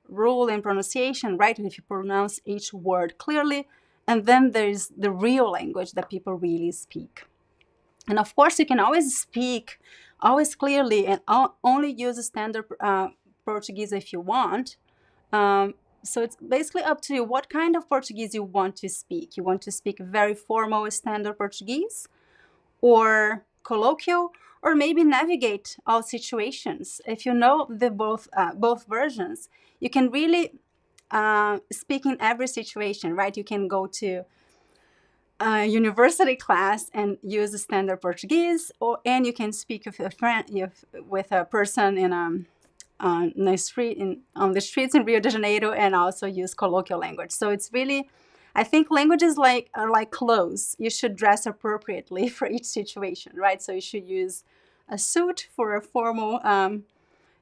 rule in pronunciation, right? If you pronounce each word clearly, and then there's the real language that people really speak. And of course, you can always speak always clearly and only use standard Portuguese if you want. So it's basically up to you what kind of Portuguese you want to speak. You want to speak very formal standard Portuguese, or colloquial, or maybe navigate all situations. If you know the both versions, you can really speak in every situation, right? You can go to a university class and use standard Portuguese, and you can speak with a friend, with a person on the streets in Rio de Janeiro, and also use colloquial language. So it's really, I think languages are like clothes. You should dress appropriately for each situation, right? So you should use a suit for a formal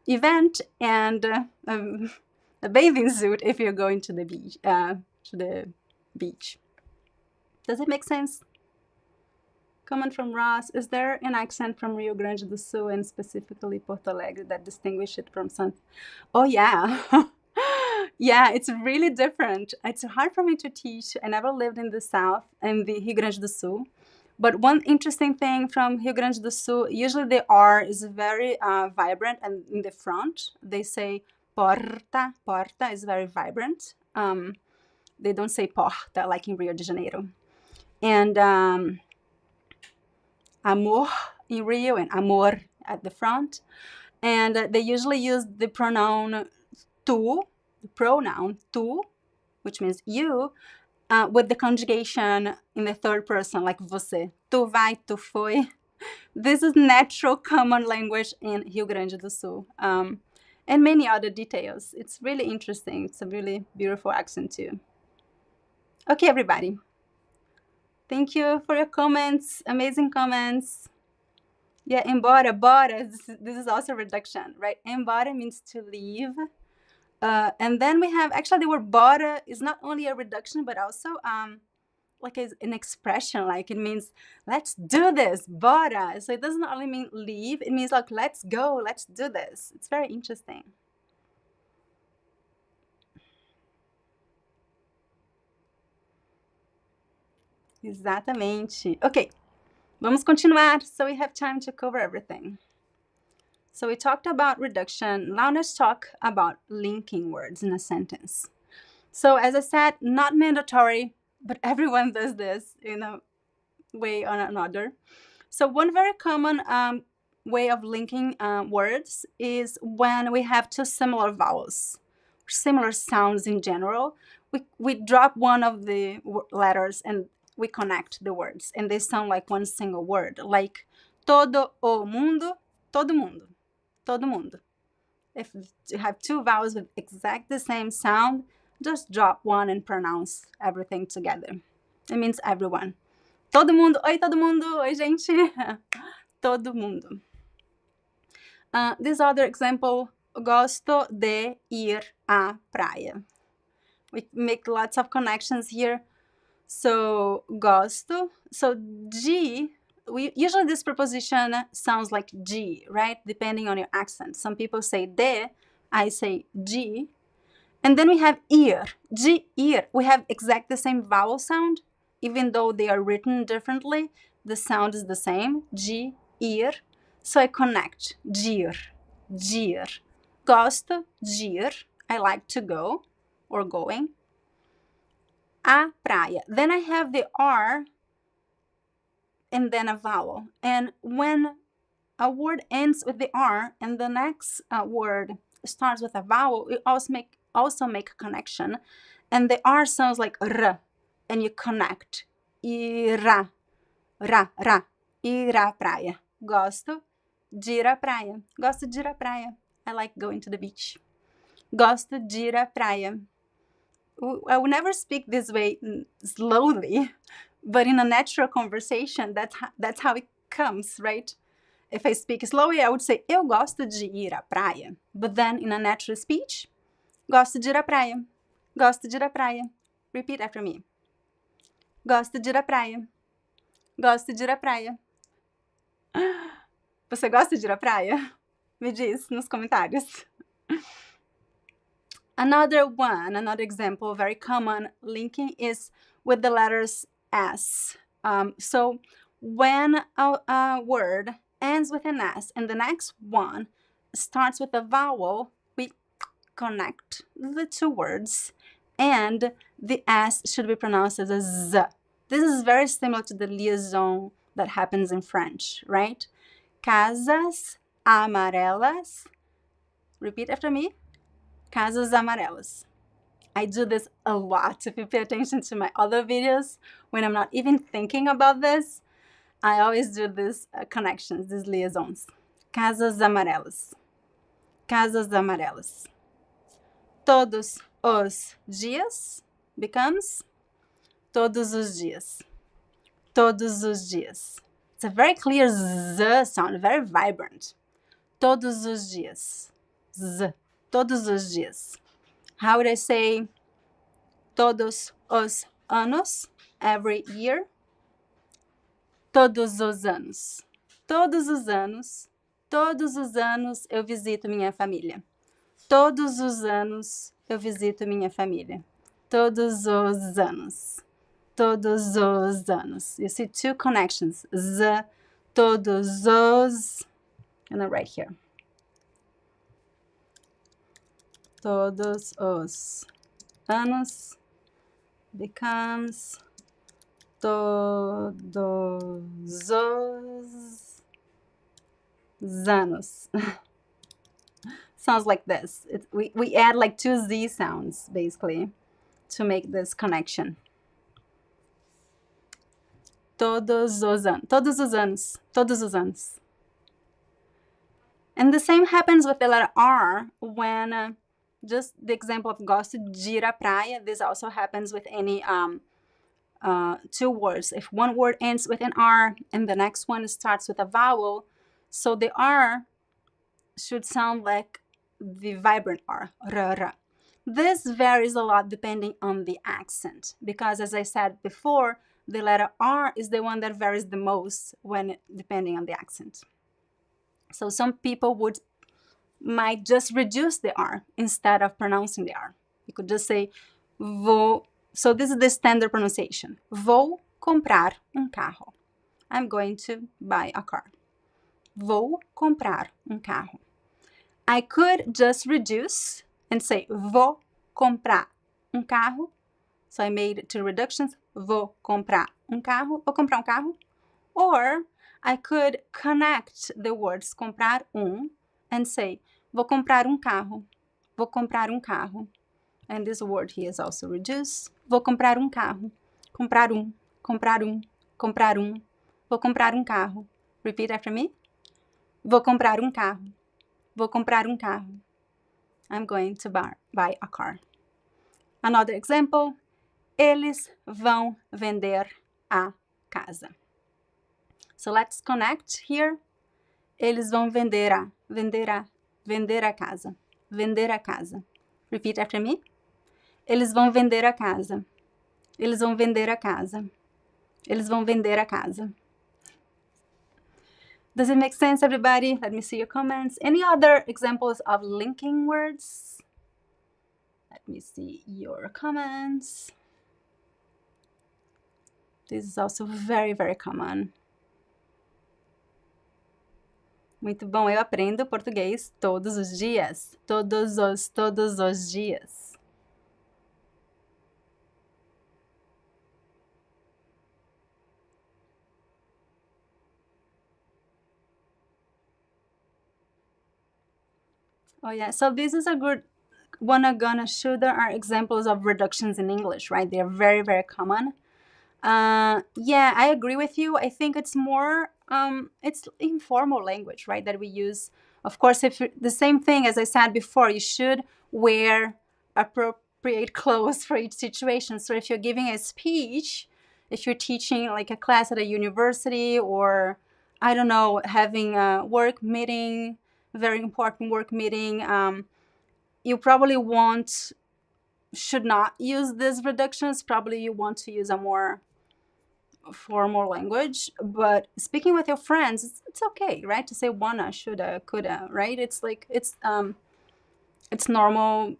event, and a bathing suit if you're going to the beach. Does it make sense? Comment from Ross. Is there an accent from Rio Grande do Sul and specifically Porto Alegre that distinguish it from some? Oh, yeah. Yeah, it's really different. It's hard for me to teach. I never lived in the South, in the Rio Grande do Sul. But one interesting thing from Rio Grande do Sul, usually the R is very vibrant, and in the front, they say porta. Porta is very vibrant. They don't say porta like in Rio de Janeiro. And amor in Rio and amor at the front. And they usually use the pronoun tu, which means you, with the conjugation in the third person, like você. Tu vai, tu foi. This is natural common language in Rio Grande do Sul. And many other details. It's really interesting. It's a really beautiful accent too. Okay, everybody. Thank you for your comments. Amazing comments. Yeah, embora, bora. This is also reduction, right? Embora means to leave. And then we have, actually the word bora is not only a reduction, but also like an expression, like it means let's do this, bora. So it doesn't only mean leave, it means like let's go, let's do this. It's very interesting. Exatamente. Okay, vamos continuar so we have time to cover everything. So we talked about reduction. Now let's talk about linking words in a sentence. So as I said, not mandatory, but everyone does this in a way or another. So one very common way of linking words is when we have two similar vowels, similar sounds in general. We drop one of the letters and we connect the words, and they sound like one single word, like todo o mundo, todo mundo, todo mundo. If you have two vowels with exact the same sound, just drop one and pronounce everything together. It means everyone. Todo mundo. Oi, todo mundo. Oi, gente. Todo mundo. This other example, gosto de ir à praia. We make lots of connections here. So, gosto. So, G, usually this preposition sounds like G, right? Depending on your accent. Some people say de, I say G. And then we have ir, G, ir. We have exactly the same vowel sound, even though they are written differently. The sound is the same, G, ir. So I connect, gir, gir. Gosto, gir. I like to go, or going. A praia. Then I have the R and then a vowel. And when a word ends with the R and the next word starts with a vowel, we also make a connection. And the R sounds like R, and you connect. Irá, ra, ir à praia. Gosto de ir à praia. Gosto de ir à praia. I like going to the beach. Gosto de ir à praia. I will never speak this way slowly, But in a natural conversation, that's how it comes, right? If I speak slowly, I would say, eu gosto de ir à praia. But then in a natural speech, gosto de ir à praia. Gosto de ir à praia. Repeat after me. Gosto de ir à praia. Gosto de ir à praia. Você gosta de ir à praia? Me diz nos comentários. Another example, very common linking is with the letters S. So when a word ends with an S and the next one starts with a vowel, we connect the two words and the S should be pronounced as a Z. This is very similar to the liaison that happens in French, right? Casas amarelas. Repeat after me. Casas amarelas. I do this a lot. If you pay attention to my other videos, when I'm not even thinking about this, I always do these connections, these liaisons. Casas amarelas. Casas amarelas. Todos os dias becomes todos os dias. Todos os dias. It's a very clear Z sound, very vibrant. Todos os dias. Z. Todos os dias. How would I say todos os anos? Every year. Todos os anos. Todos os anos. Todos os anos eu visito minha família. Todos os anos eu visito minha família. Todos os anos. Todos os anos. You see two connections. Z, todos os. I'm gonna write here. Todos os anos becomes todos os anos. Sounds like this. We add like two Z sounds, basically, to make this connection. Todos os anos. Todos os anos. Todos os anos. And the same happens with the letter R when just the example of gosto de ir à praia. This also happens with any two words. If one word ends with an R and the next one starts with a vowel, so the R should sound like the vibrant R, r. This varies a lot depending on the accent, because as I said before, the letter R is the one that varies the most when depending on the accent. So some people might just reduce the R instead of pronouncing the R. You could just say vou. So this is the standard pronunciation. Vou comprar carro. I'm going to buy a car. Vou comprar carro. I could just reduce and say vou comprar carro. So I made two reductions. Vou comprar carro. Vou comprar carro. Or I could connect the words comprar and say vou comprar carro. Vou comprar carro. And this word here is also reduced. Vou comprar carro. Comprar comprar comprar Vou comprar carro. Repeat after me. Vou comprar carro. Vou comprar carro. I'm going to buy a car. Another example. Eles vão vender a casa. So let's connect here. Eles vão vender a casa. Vender a casa. Repeat after me. Eles vão vender a casa. Eles vão vender a casa. Eles vão vender a casa. Does it make sense, everybody? Let me see your comments. Any other examples of linking words? Let me see your comments. This is also very, very common. Muito bom, eu aprendo português todos os dias. Todos os dias. Oh yeah, so this is a good one I'm gonna show. There are examples of reductions in English, right? They're very, very common. Yeah, I agree with you. I think it's more, it's informal language, right, that we use. Of course, if the same thing as I said before, you should wear appropriate clothes for each situation. So if you're giving a speech, if you're teaching like a class at a university, or I don't know, having a work meeting, very important work meeting, you probably should not use these reductions. Probably you want to use a more formal language. But speaking with your friends, it's okay, right? To say wanna, shoulda, coulda, right? It's like it's normal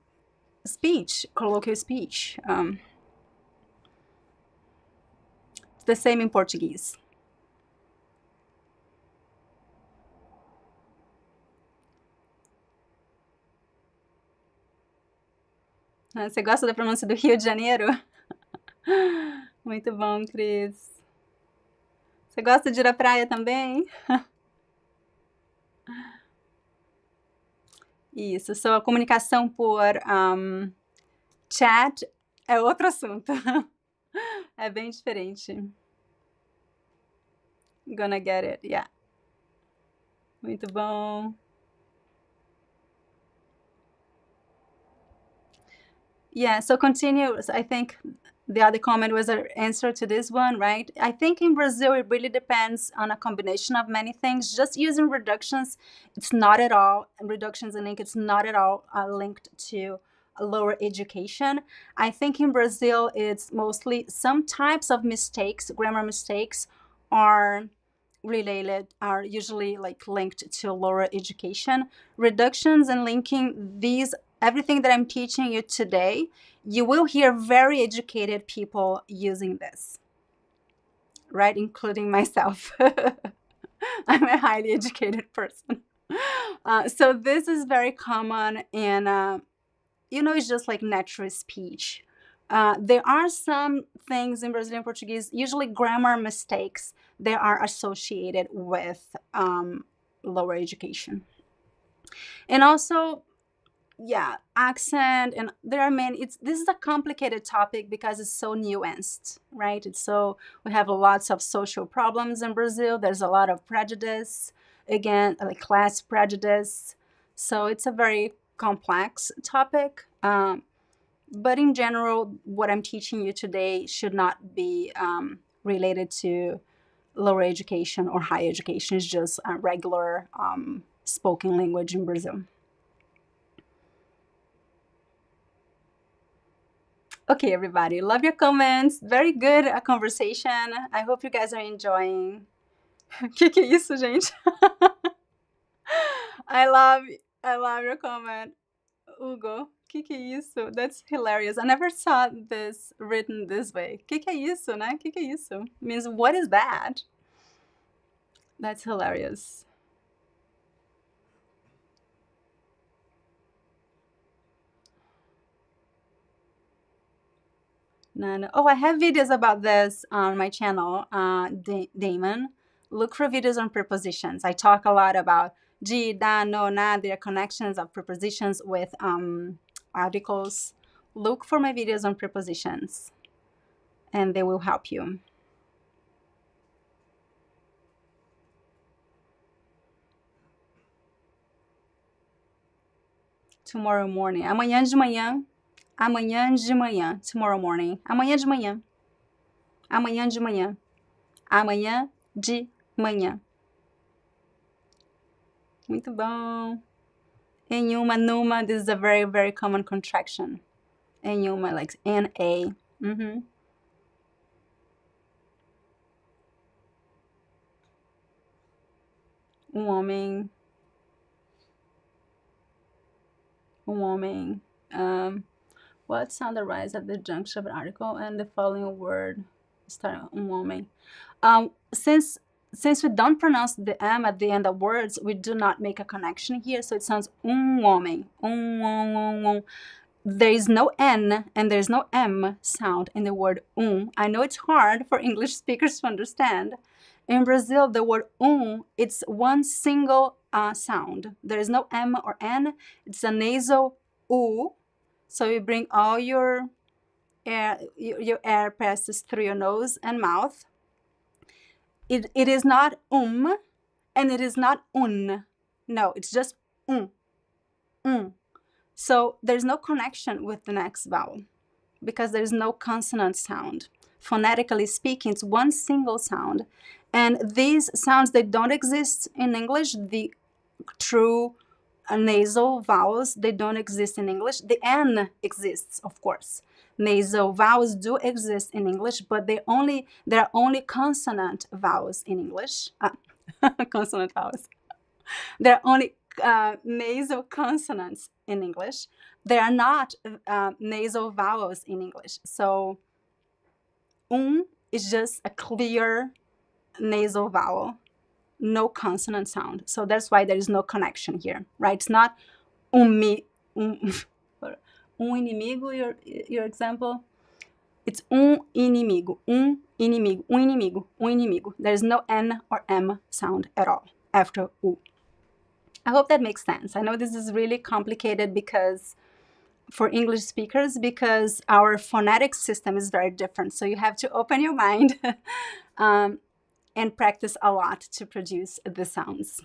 speech, colloquial speech. It's the same in Portuguese. Você gosta da pronúncia do Rio de Janeiro? Muito bom, Cris. Você gosta de ir à praia também? Isso, só a comunicação por chat é outro assunto. É bem diferente. Gonna get it, yeah. Muito bom. Yeah, so continue. I think the other comment was an answer to this one, right? I think in Brazil, it really depends on a combination of many things. Just using reductions, it's not at all, reductions in ink, it's not at all linked to lower education. I think in Brazil, it's mostly some types of mistakes, grammar mistakes are are usually like linked to lower education. Reductions and linking these, everything that I'm teaching you today, you will hear very educated people using this, right? Including myself. I'm a highly educated person. So this is very common, and it's just like natural speech. There are some things in Brazilian Portuguese, usually grammar mistakes, that are associated with lower education. And also, yeah, accent, and there are many. This is a complicated topic because it's so nuanced, right? We have lots of social problems in Brazil. There's a lot of prejudice, again, like class prejudice. So it's a very complex topic. But in general, what I'm teaching you today should not be related to lower education or higher education. It's just a regular spoken language in Brazil. Okay, everybody, love your comments. Very good conversation. I hope you guys are enjoying. Que é isso, gente? I love your comment, Hugo. Que é isso? That's hilarious. I never saw this written this way. Que é isso, né? Que é isso? Means what is that? That's hilarious. No. Oh, I have videos about this on my channel, Damon. Look for videos on prepositions. I talk a lot about de, da, no, na, their connections of prepositions with articles. Look for my videos on prepositions, and they will help you. Tomorrow morning. Amanhã de manhã. Amanhã de manhã. Tomorrow morning. Amanhã de manhã. Amanhã de manhã. Amanhã de manhã. Muito bom. Em uma, numa, this is a very, very common contraction. Em uma, like N-A. Homem. Homem. What sound arises at the junction of an article and the following word starting homem? Since we don't pronounce the M at the end of words, we do not make a connection here, so it sounds homem. There is no N and there's no M sound in the word I know it's hard for English speakers to understand. In Brazil, the word it's one single sound. There is no M or N. It's a nasal U. So you bring all your air passes through your nose and mouth. It is not and it is not un. No, it's just So there's no connection with the next vowel because there's no consonant sound. phonetically speaking, it's one single sound. And these sounds, they don't exist in English. The true nasal vowels, they don't exist in English. The N exists, of course. Nasal vowels do exist in English, but there are only consonant vowels in English. Consonant vowels. There are only nasal consonants in English. There are not nasal vowels in English. So, is just a clear nasal vowel, no consonant sound. So that's why there is no connection here, right? It's not mi, inimigo, your example. It's inimigo, inimigo, inimigo, inimigo. There's no N or M sound at all after U. I hope that makes sense. I know this is really complicated because for English speakers, because our phonetic system is very different. So you have to open your mind and practice a lot to produce the sounds.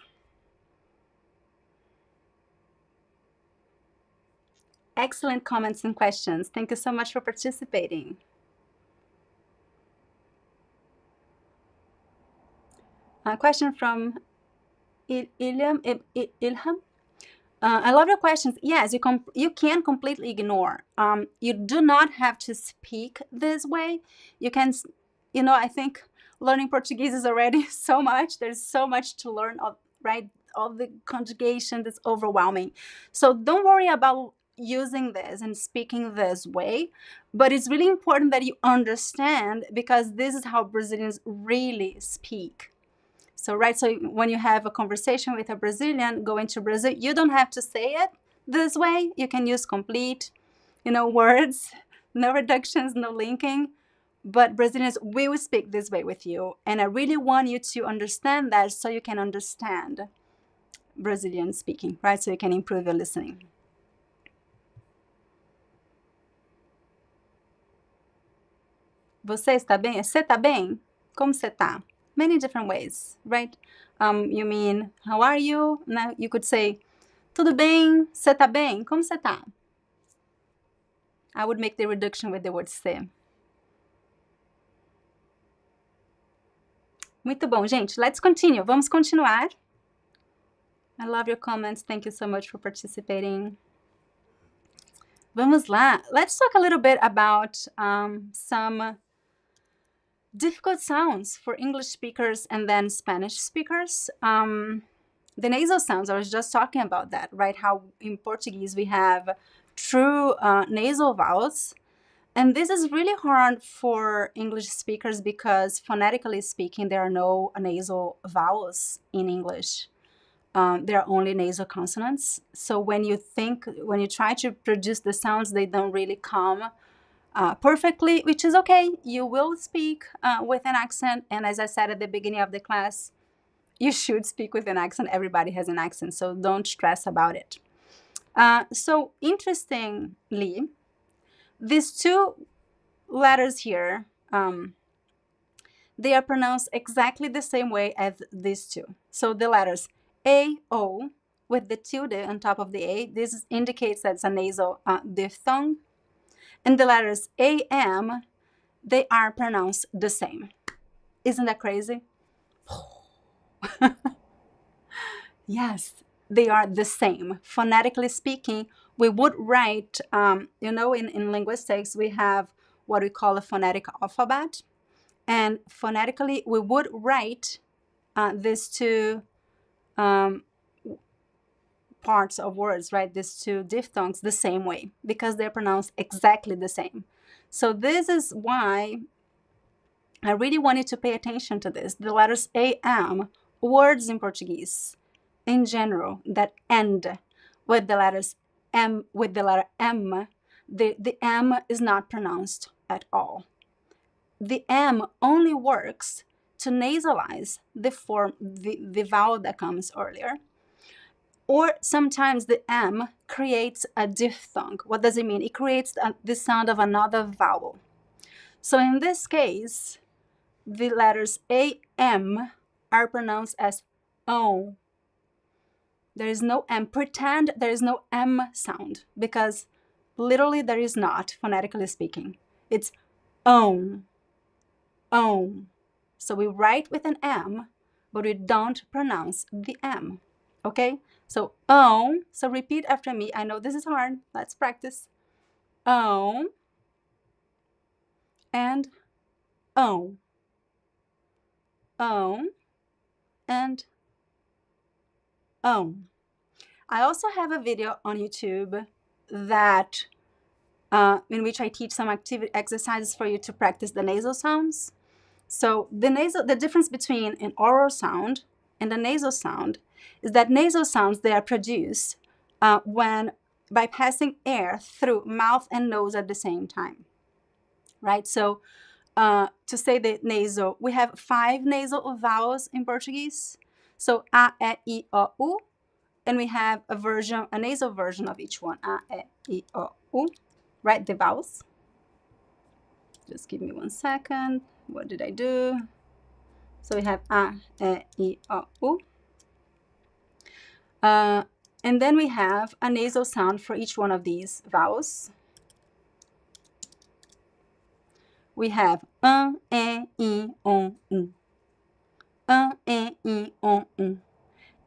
Excellent comments and questions. Thank you so much for participating. A question from Ilham. I love your questions. Yes, you can completely ignore. You do not have to speak this way. You can, I think learning Portuguese is already so much. There's so much to learn, right? All the conjugation is overwhelming. So don't worry about using this and speaking this way. But it's really important that you understand, because this is how Brazilians really speak. So, right, so when you have a conversation with a Brazilian going to Brazil, you don't have to say it this way. You can use complete, words, no reductions, no linking. But Brazilians will speak this way with you. And I really want you to understand that so you can understand Brazilian speaking, right? So you can improve your listening. Você está bem? Você está bem? Como você está? Many different ways, right? You mean, how are you? Now you could say, tudo bem? Você tá bem? Como você tá? I would make the reduction with the word se. Muito bom, gente. Let's continue. Vamos continuar. I love your comments. Thank you so much for participating. Vamos lá. Let's talk a little bit about some difficult sounds for English speakers and then Spanish speakers. The nasal sounds, I was just talking about that, right? How in Portuguese we have true nasal vowels. And this is really hard for English speakers because phonetically speaking, there are no nasal vowels in English. There are only nasal consonants. So when you try to produce the sounds, they don't really come perfectly, which is okay. You will speak with an accent. And as I said at the beginning of the class, you should speak with an accent. Everybody has an accent, so don't stress about it. So interestingly, these two letters here, they are pronounced exactly the same way as these two. So the letters A, O, with the tilde on top of the A, this indicates that it's a nasal diphthong. And the letters A, M, they are pronounced the same. Isn't that crazy? Yes, they are the same. Phonetically speaking, we would write, in linguistics, we have what we call a phonetic alphabet. And phonetically, we would write these two parts of words, right? These two diphthongs the same way because they're pronounced exactly the same. So this is why I really wanted to pay attention to this. The letters AM, words in Portuguese in general that end with the letters M, with the letter M, the M is not pronounced at all. The M only works to nasalize the vowel that comes earlier. Or sometimes the M creates a diphthong. What does it mean? It creates the sound of another vowel. So in this case, the letters AM are pronounced as O. There is no M. Pretend there is no M sound because literally there is not, phonetically speaking. It's O. own. So we write with an M, but we don't pronounce the M. Okay? So own. So repeat after me. I know this is hard. Let's practice. Own and own. Own and own. I also have a video on YouTube that in which I teach some activity exercises for you to practice the nasal sounds. So the difference between an oral sound and a nasal sound is that nasal sounds, they are produced when by passing air through mouth and nose at the same time, right? So to say the nasal, we have 5 nasal vowels in Portuguese. So a, e, I, o, u, and we have a nasal version of each one. A, e, I, o, u, right? The vowels. Just give me 1 second. What did I do? So we have a, e, I, o, u. And then we have a nasal sound for each one of these vowels. We have e, I, o, u. E, I, o, u.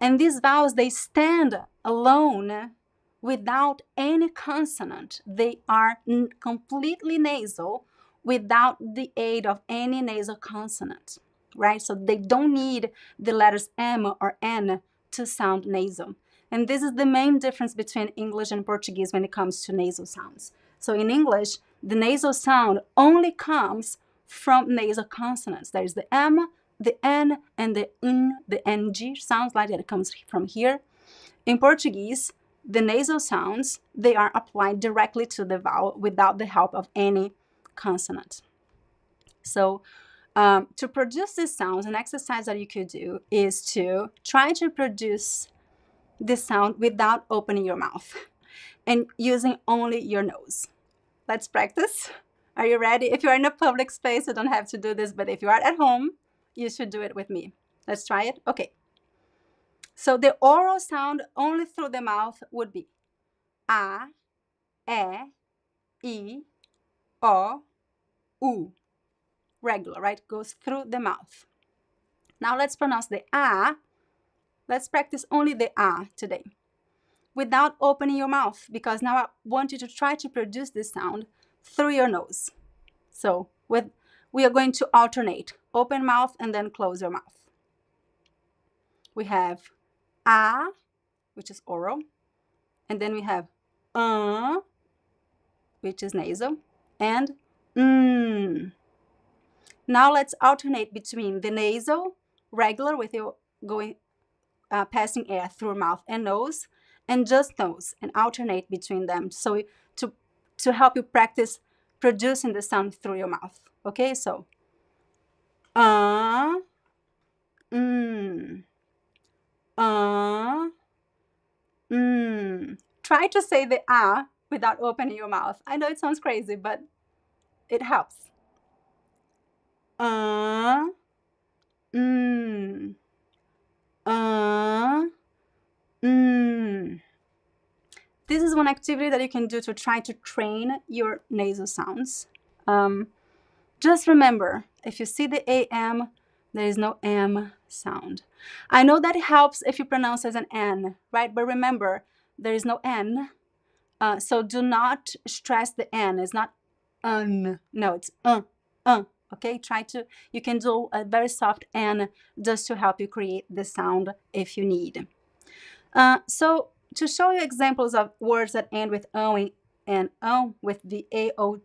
And these vowels, they stand alone without any consonant. They are completely nasal without the aid of any nasal consonant, right? So they don't need the letters M or N to sound nasal. And this is the main difference between English and Portuguese when it comes to nasal sounds. So in English, the nasal sound only comes from nasal consonants. There's the M, the N, and the N, the NG sounds like that it comes from here. In Portuguese, the nasal sounds, they are applied directly to the vowel without the help of any consonant. So to produce these sounds, an exercise that you could do is to try to produce the sound without opening your mouth and using only your nose. Let's practice. Are you ready? If you're in a public space, you don't have to do this, but if you are at home, you should do it with me. Let's try it. Okay. So the oral sound only through the mouth would be a, e, I, o, u. Regular, right? Goes through the mouth. Now let's pronounce the a. Let's practice only the a today without opening your mouth, because now I want you to try to produce this sound through your nose. So we are going to alternate. Open mouth and then close your mouth. We have a, which is oral, and then we have which is nasal, and Now let's alternate between the nasal, regular, with you going passing air through mouth and nose, and just nose, and alternate between them. So to help you practice producing the sound through your mouth. Okay, so Try to say the without opening your mouth. I know it sounds crazy, but it helps. This is one activity that you can do to try to train your nasal sounds. Just remember, if you see the AM, there is no M sound. I know that it helps if you pronounce as an N, right? But remember, there is no N. So do not stress the N. It's not no, it's okay? You can do a very soft N just to help you create the sound if you need. So to show you examples of words that end with owing and with the AO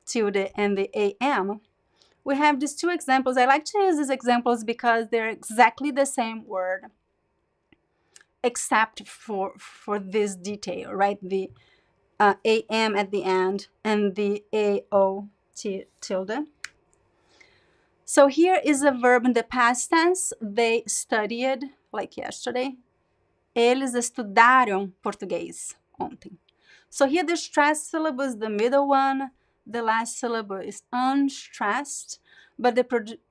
tilde and the AM, we have these 2 examples. I like to use these examples because they're exactly the same word, except for this detail, right? The AM at the end and the AO tilde. So here is a verb in the past tense. They studied, like yesterday. Eles estudaram português ontem. So here the stressed syllable is the middle one. The last syllable is unstressed, but the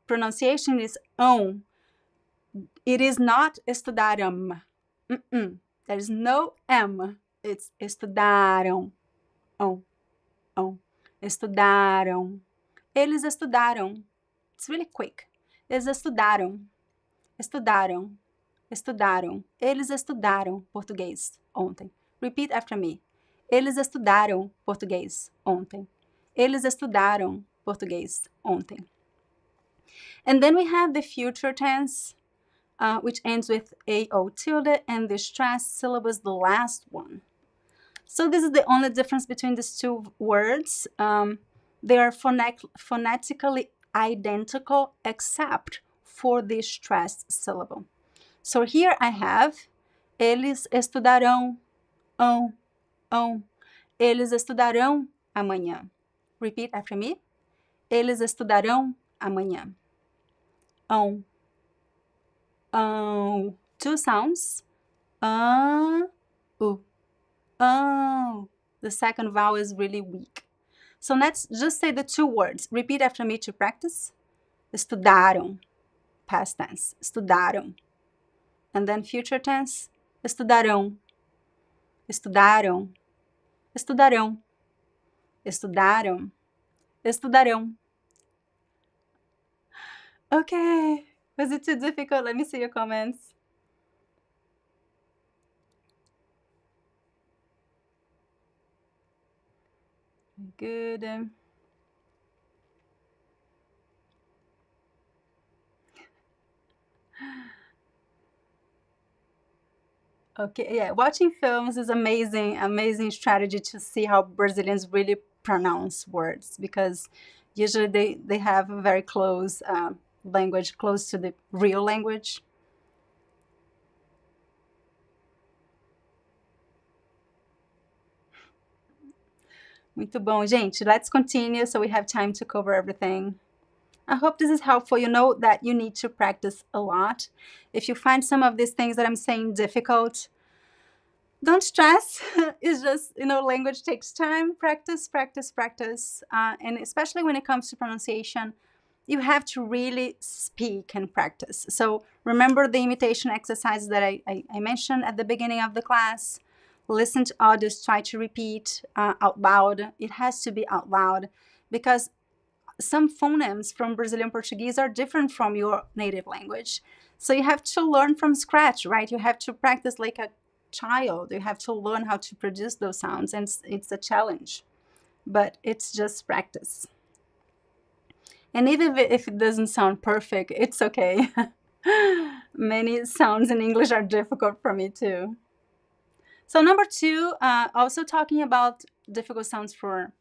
pronunciation is on. It is not estudaram. There is no M. It's estudaram. On. Estudaram. Eles estudaram. It's really quick. Eles estudaram, estudaram, estudaram. Eles estudaram português ontem. Repeat after me. Eles estudaram português ontem. Eles estudaram português ontem. And then we have the future tense, which ends with AO tilde, and the stressed syllable is the last one. So this is the only difference between these two words. They are phonetically identical except for the stressed syllable. So here I have eles estudarão, ão. Eles estudarão amanhã. Repeat after me. Eles estudarão amanhã. Ão. Two sounds. U. Oh, the second vowel is really weak. So let's just say the two words. Repeat after me to practice. Estudaram, past tense. Estudaram. And then future tense. Estudarão. Estudaram. Estudarão. Estudaram. Estudarão. Okay. Was it too difficult? Let me see your comments. Good. Okay, yeah, watching films is amazing strategy to see how Brazilians really pronounce words, because usually they have a very close language, close to the real language. Muito bom, gente. Let's continue so we have time to cover everything. I hope this is helpful. You know that you need to practice a lot. If you find some of these things that I'm saying difficult, don't stress. It's just, language takes time. Practice, practice, practice. And especially when it comes to pronunciation, you have to really speak and practice. So remember the imitation exercises that I mentioned at the beginning of the class. Listen to audios, try to repeat out loud. It has to be out loud, because some phonemes from Brazilian Portuguese are different from your native language. So you have to learn from scratch, right? You have to practice like a child. You have to learn how to produce those sounds, and it's a challenge, but it's just practice. And even if it doesn't sound perfect, it's okay. Many sounds in English are difficult for me too. So number 2, also talking about difficult sounds for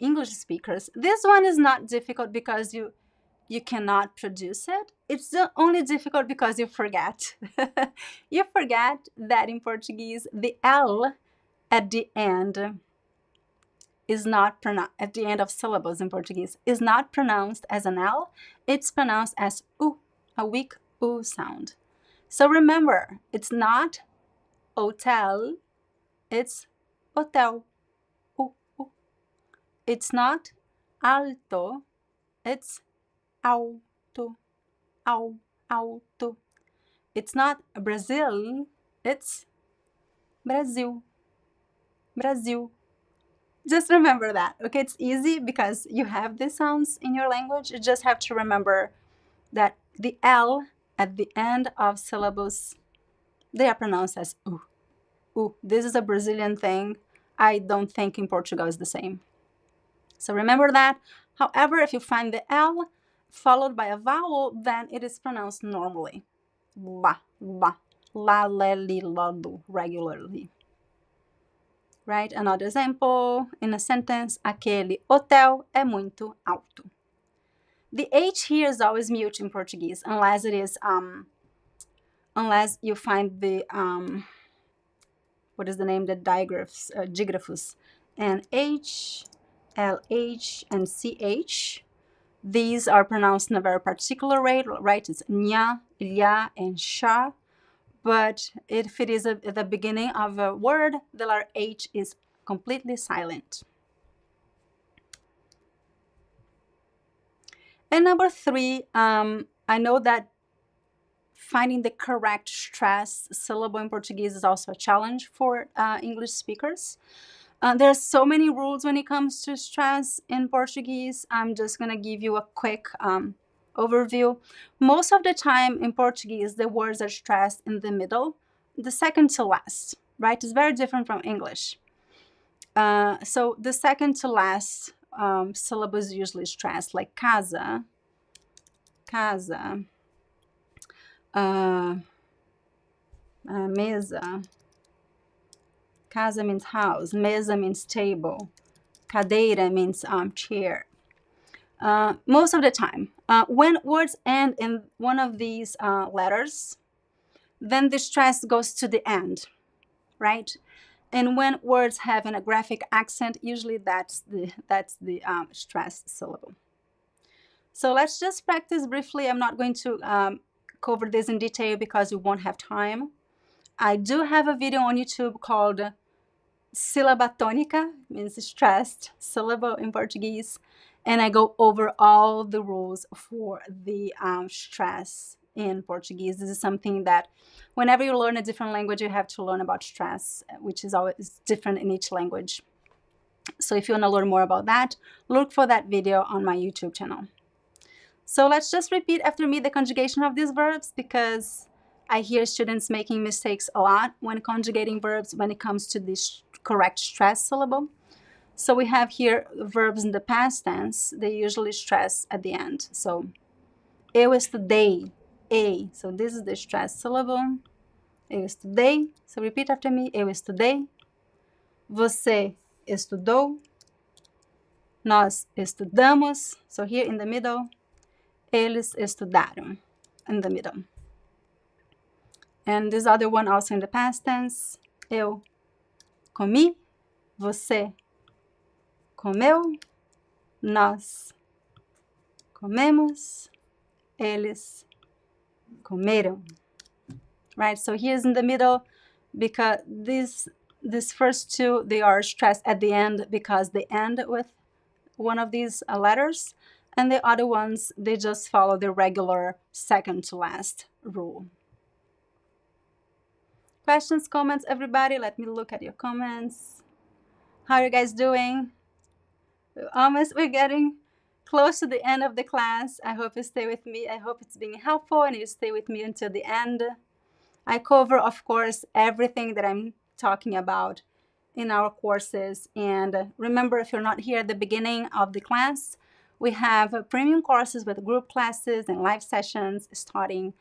English speakers. This one is not difficult because you cannot produce it. It's only difficult because you forget. You forget that in Portuguese, the L at the end is not pronounced, at the end of syllables in Portuguese, is not pronounced as an L. It's pronounced as U, a weak U sound. So remember, it's not hotel, it's hotel. U, U. It's not alto, it's alto, alto. It's not Brazil, it's Brasil, Brasil. Just remember that, okay? It's easy because you have these sounds in your language. You just have to remember that the L at the end of syllables, they are pronounced as U. U. This is a Brazilian thing. I don't think in Portugal is the same. So remember that. However, if you find the L followed by a vowel, then it is pronounced normally. La, la, la, le, li, la, lu, regularly. Right? Another example in a sentence: aquele hotel é muito alto. The H here is always mute in Portuguese, unless it is unless you find the what is the name, the digraphs, and H, LH, and CH. These are pronounced in a very particular way, right? It's nha, ilha, and sha. But if it is at the beginning of a word, the letter H is completely silent. And number 3, I know that finding the correct stress syllable in Portuguese is also a challenge for English speakers. There are so many rules when it comes to stress in Portuguese. I'm just going to give you a quick overview. Most of the time in Portuguese, the words are stressed in the middle, the second to last, right? It's very different from English. So the second to last syllable is usually stressed, like casa, casa, mesa. Casa means house, mesa means table, cadeira means chair. Most of the time, when words end in one of these letters, then the stress goes to the end, right? And when words have an graphic accent, usually that's the stressed syllable. So let's just practice briefly. I'm not going to cover this in detail because we won't have time. I do have a video on YouTube called Sílaba tônica, means stressed syllable in Portuguese, and I go over all the rules for the stress in Portuguese. This is something that whenever you learn a different language, you have to learn about stress, which is always different in each language. So if you want to learn more about that, look for that video on my YouTube channel. So let's just repeat after me the conjugation of these verbs, because I hear students making mistakes a lot when conjugating verbs when it comes to this correct stress syllable. So we have here verbs in the past tense. They usually stress at the end. So eu estudei, a. So this is the stress syllable. Eu estudei. So repeat after me. Eu estudei. Você estudou. Nós estudamos. So here in the middle. Eles estudaram. In the middle. And this other one also in the past tense. Eu comi. Você comeu. Nós comemos. Eles comeram. Right? So here's in the middle, because these first two, they are stressed at the end because they end with one of these letters, and the other ones, they just follow the regular second to last rule. Questions, comments, everybody? Let me look at your comments. How are you guys doing? We're getting close to the end of the class. I hope you stay with me. I hope it's being helpful and you stay with me until the end. I cover, of course, everything that I'm talking about in our courses. And remember, if you're not here at the beginning of the class, we have premium courses with group classes and live sessions starting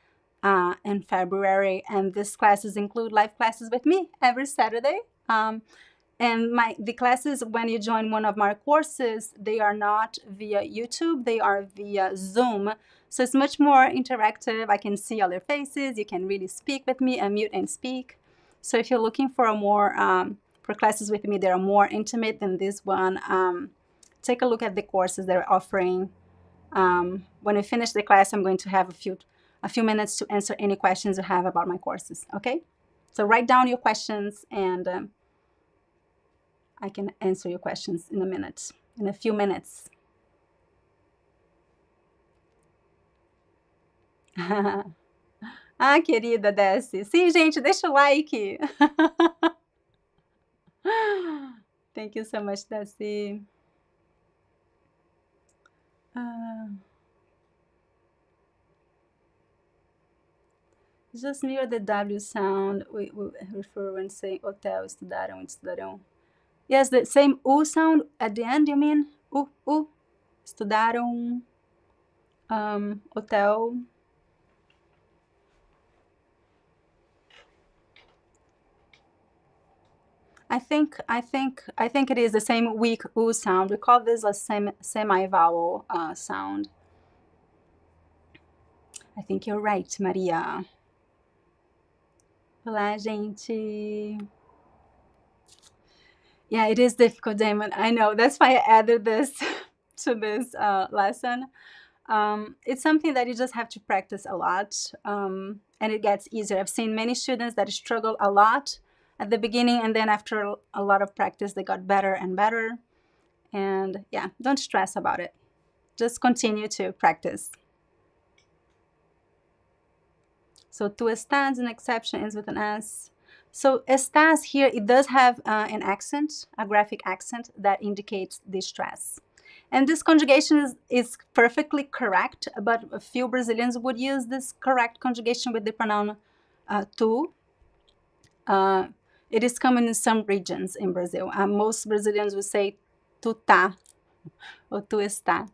in February. And these classes include live classes with me every Saturday. And the classes, when you join one of my courses, they are not via YouTube, they are via Zoom. So it's much more interactive. I can see all your faces. You can really speak with me, unmute and speak. So if you're looking for for classes with me that are more intimate than this one, take a look at the courses they're offering. When we finish the class, I'm going to have a few minutes to answer any questions you have about my courses, okay? So write down your questions and I can answer your questions in a few minutes. Ah, querida Desce. Sim, gente, deixa o like. Thank you so much, Desce. Just near the W sound, we refer when saying hotel, estudaram, estudarão. Yes, the same U sound at the end, you mean? U, estudaram, hotel. I think it is the same weak U sound. We call this a semi-vowel sound. I think you're right, Maria. Olá, gente. Yeah, it is difficult, Damon. I know. That's why I added this to this lesson. It's something that you just have to practice a lot, and it gets easier. I've seen many students that struggle a lot at the beginning, and then after a lot of practice, they got better and better. And yeah, don't stress about it. Just continue to practice. So tu estás, an exception, ends with an S. So estás here, it does have an accent, a graphic accent that indicates the stress. And this conjugation is perfectly correct, but a few Brazilians would use this correct conjugation with the pronoun tu. It is common in some regions in Brazil. Most Brazilians would say tu tá or tu está.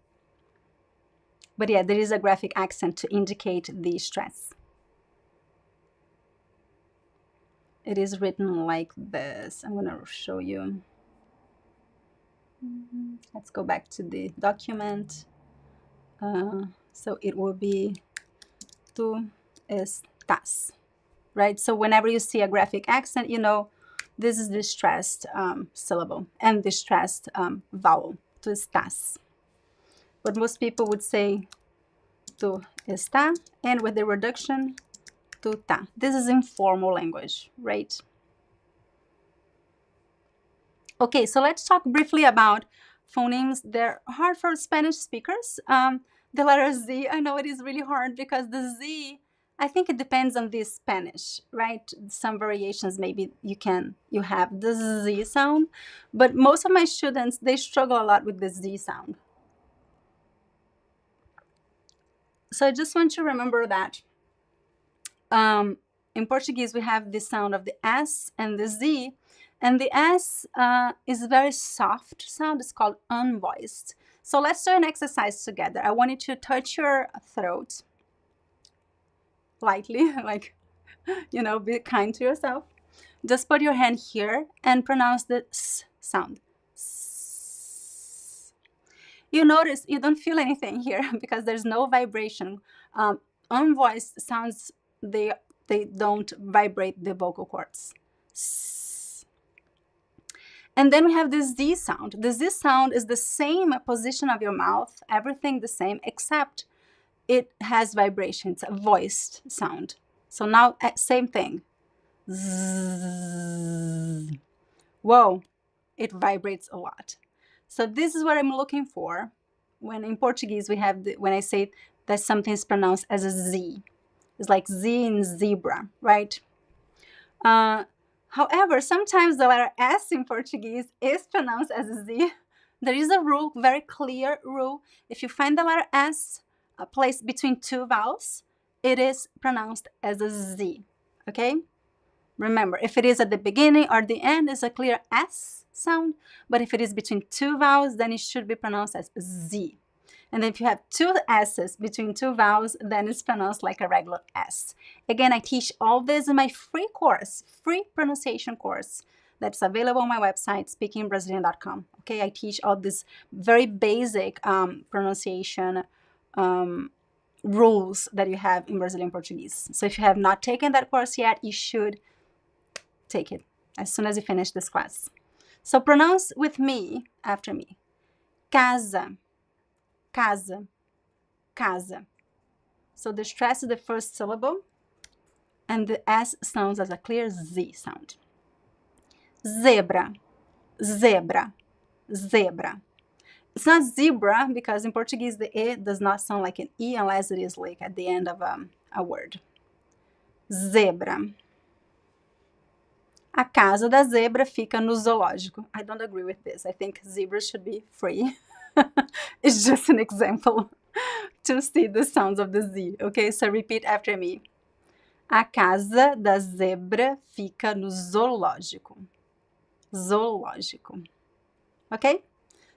But yeah, there is a graphic accent to indicate the stress. It is written like this. I'm going to show you. Let's go back to the document. So it will be tu estás, right? So whenever you see a graphic accent, you know this is the stressed syllable and the stressed vowel, tu estás. But most people would say tu está, and with the reduction, tu tá. This is informal language, right? Okay, so let's talk briefly about phonemes. They're hard for Spanish speakers. The letter Z, I know it is really hard because the Z, I think it depends on the Spanish, right? Some variations maybe you have the Z sound, but most of my students, they struggle a lot with the Z sound. So I just want you to remember that in Portuguese, we have the sound of the S and the Z, and the S is a very soft sound. It's called unvoiced. So let's do an exercise together. I want you to touch your throat lightly, like, be kind to yourself. Just put your hand here and pronounce the S sound. S. You notice you don't feel anything here because there's no vibration. Unvoiced sounds, they don't vibrate the vocal cords. S. And then we have the Z sound. The Z sound is the same position of your mouth, everything the same, except it has vibration. It's a voiced sound. So now, same thing. Z. Whoa, it vibrates a lot. So this is what I'm looking for when in Portuguese we have, when I say that something is pronounced as a Z. It's like Z in zebra, right? However, sometimes the letter S in Portuguese is pronounced as a Z. There is a rule, very clear rule. If you find the letter S placed between two vowels, it is pronounced as a Z, okay? Remember, if it is at the beginning or the end, it's a clear S sound, but if it is between two vowels, then it should be pronounced as Z. And if you have two S's between two vowels, then it's pronounced like a regular S. Again, I teach all this in my free course, free pronunciation course that's available on my website, speakingbrazilian.com. Okay, I teach all this very basic pronunciation rules that you have in Brazilian Portuguese. So if you have not taken that course yet, you should take it as soon as you finish this class. So pronounce with me, after me. Casa, casa, casa. So the stress is the first syllable, and the S sounds as a clear Z sound. Zebra, zebra, zebra. It's not zebra because in Portuguese the E does not sound like an E unless it is like at the end of a word. Zebra. A casa da zebra fica no zoológico. I don't agree with this. I think zebras should be free. It's just an example to see the sounds of the Z. Okay, so repeat after me. A casa da zebra fica no zoológico. Zoológico. Okay?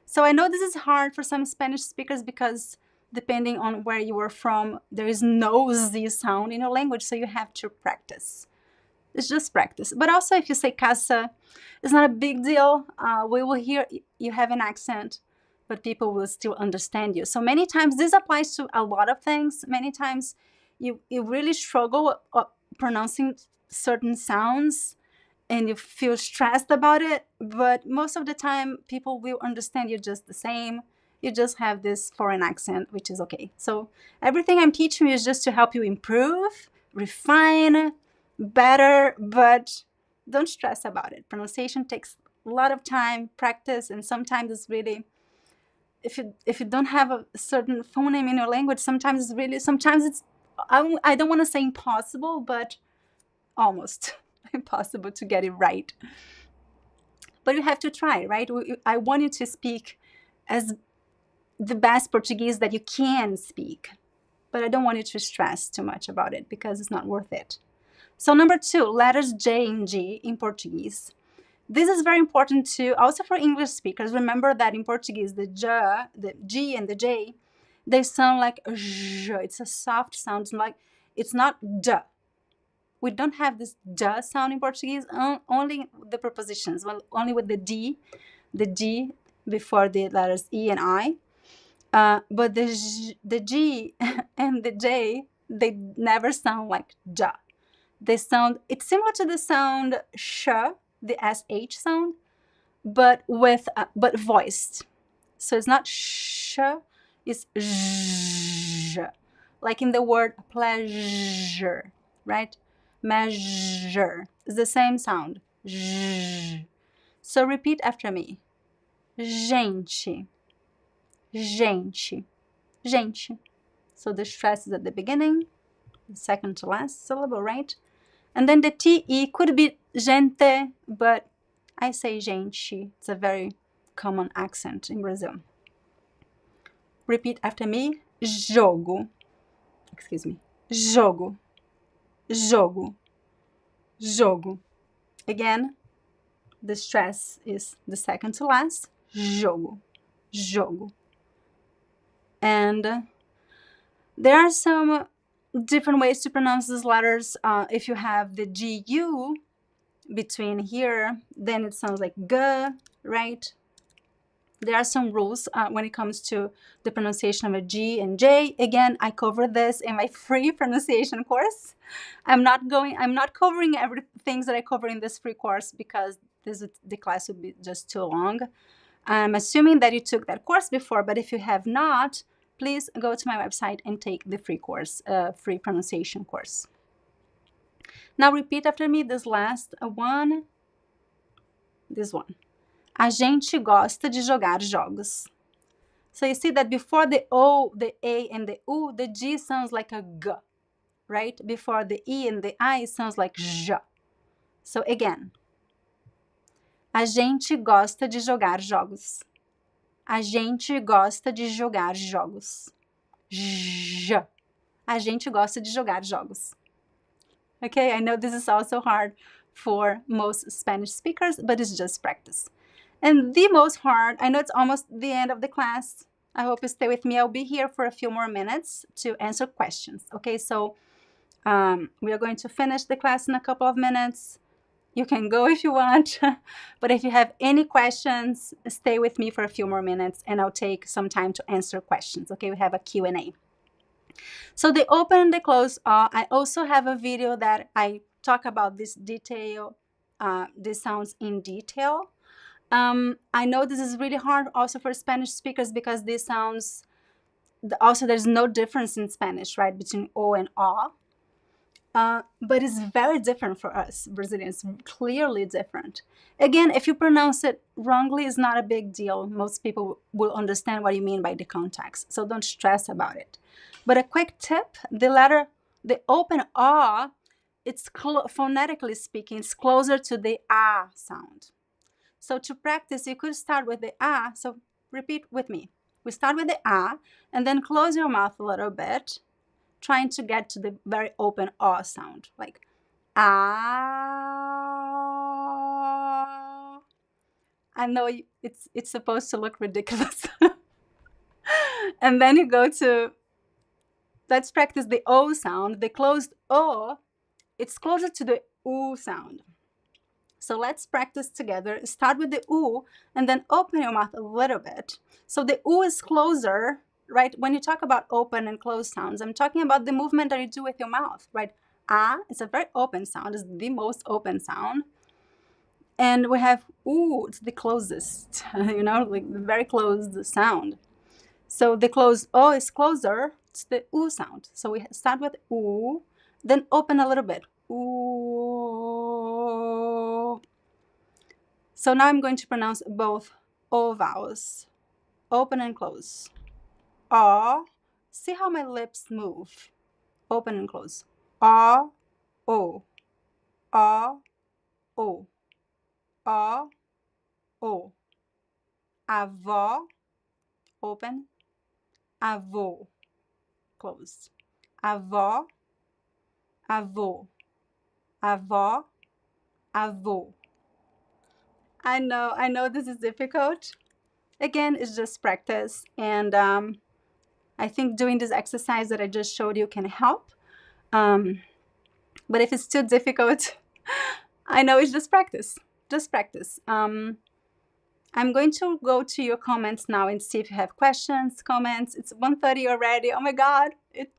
So I know this is hard for some Spanish speakers because depending on where you are from, there is no Z sound in your language, so you have to practice. It's just practice. But also if you say casa, it's not a big deal. We will hear you have an accent, but people will still understand you. So many times, this applies to a lot of things. Many times you really struggle pronouncing certain sounds and you feel stressed about it, but most of the time people will understand you just the same. You just have this foreign accent, which is okay. So everything I'm teaching you is just to help you improve, refine, better, but don't stress about it. Pronunciation takes a lot of time, practice, and sometimes it's really, if you don't have a certain phoneme in your language, sometimes it's, I don't want to say impossible, but almost. impossible to get it right. But you have to try, right? I want you to speak as the best Portuguese that you can speak, but I don't want you to stress too much about it because it's not worth it. So number 2, letters J and G in Portuguese. This is very important too, also for English speakers. Remember that in Portuguese, the J, the G and the J, they sound like J. It's a soft sound, it's not D. We don't have this D sound in Portuguese, only the prepositions, well, only with the D before the letters E and I. But the G and the J, they never sound like J. They sound, it's similar to the sound sh, the sh sound, but but voiced. So it's not sh, it's zh, like in the word pleasure, right? Measure. It's the same sound. Zh. So repeat after me. Gente. Gente. Gente. So the stress is at the beginning, the second to last syllable, right? And then the TE could be gente, but I say gente. It's a very common accent in Brazil. Repeat after me. Jogo. Excuse me. Jogo. Jogo. Jogo. Again, the stress is the second to last. Jogo. Jogo. And there are some different ways to pronounce these letters. If you have the GU between here, then it sounds like G, right? There are some rules when it comes to the pronunciation of a G and J. Again, I cover this in my free pronunciation course. I'm not covering everything that I cover in this free course because the class would be just too long. I'm assuming that you took that course before, but if you have not, please go to my website and take the free course, free pronunciation course. Now repeat after me this last one. This one. A gente gosta de jogar jogos. So you see that before the O, the A, and the U, the G sounds like a G, right? Before the E and the I, it sounds like J. So again. A gente gosta de jogar jogos. A gente gosta de jogar jogos. J. A gente gosta de jogar jogos. Okay, I know this is also hard for most Spanish speakers, but it's just practice. And the most hard, I know it's almost the end of the class. I hope you stay with me. I'll be here for a few more minutes to answer questions. Okay, so we are going to finish the class in a couple of minutes. You can go if you want, but if you have any questions, stay with me for a few more minutes and I'll take some time to answer questions. Okay, we have a Q&A. So the open and the close, I also have a video that I talk about this detail, these sounds in detail. I know this is really hard also for Spanish speakers because these sounds, also there's no difference in Spanish, right, between O and A. But it's very different for us Brazilians, clearly different. Again, if you pronounce it wrongly, it's not a big deal. Most people will understand what you mean by the context, so don't stress about it. But a quick tip, the open A, it's phonetically speaking, it's closer to the A sound. So to practice, you could start with the A, so repeat with me. We start with the A, and then close your mouth a little bit, trying to get to the very open A sound, like ah. I know it's supposed to look ridiculous. And then you go to, let's practice the O sound. The closed O, it's closer to the U sound. So let's practice together. Start with the U and then open your mouth a little bit. So the U is closer, right? When you talk about open and closed sounds, I'm talking about the movement that you do with your mouth, right? Ah, it's a very open sound. It's the most open sound. And we have U, it's the closest, you know, like the very closed sound. So the closed O is closer. It's the U sound. So we start with U, then open a little bit. U. So now I'm going to pronounce both O vowels, open and close. A. See how my lips move, open and close. A, O, A, O. O, O. Avó, open. Avô, closed. Avó, avô. Avó, avô. I know this is difficult. Again, it's just practice. And I think doing this exercise that I just showed you can help. But if it's too difficult, I know it's just practice. Just practice. I'm going to go to your comments now and see if you have questions, comments. It's 1:30 already. Oh my God, it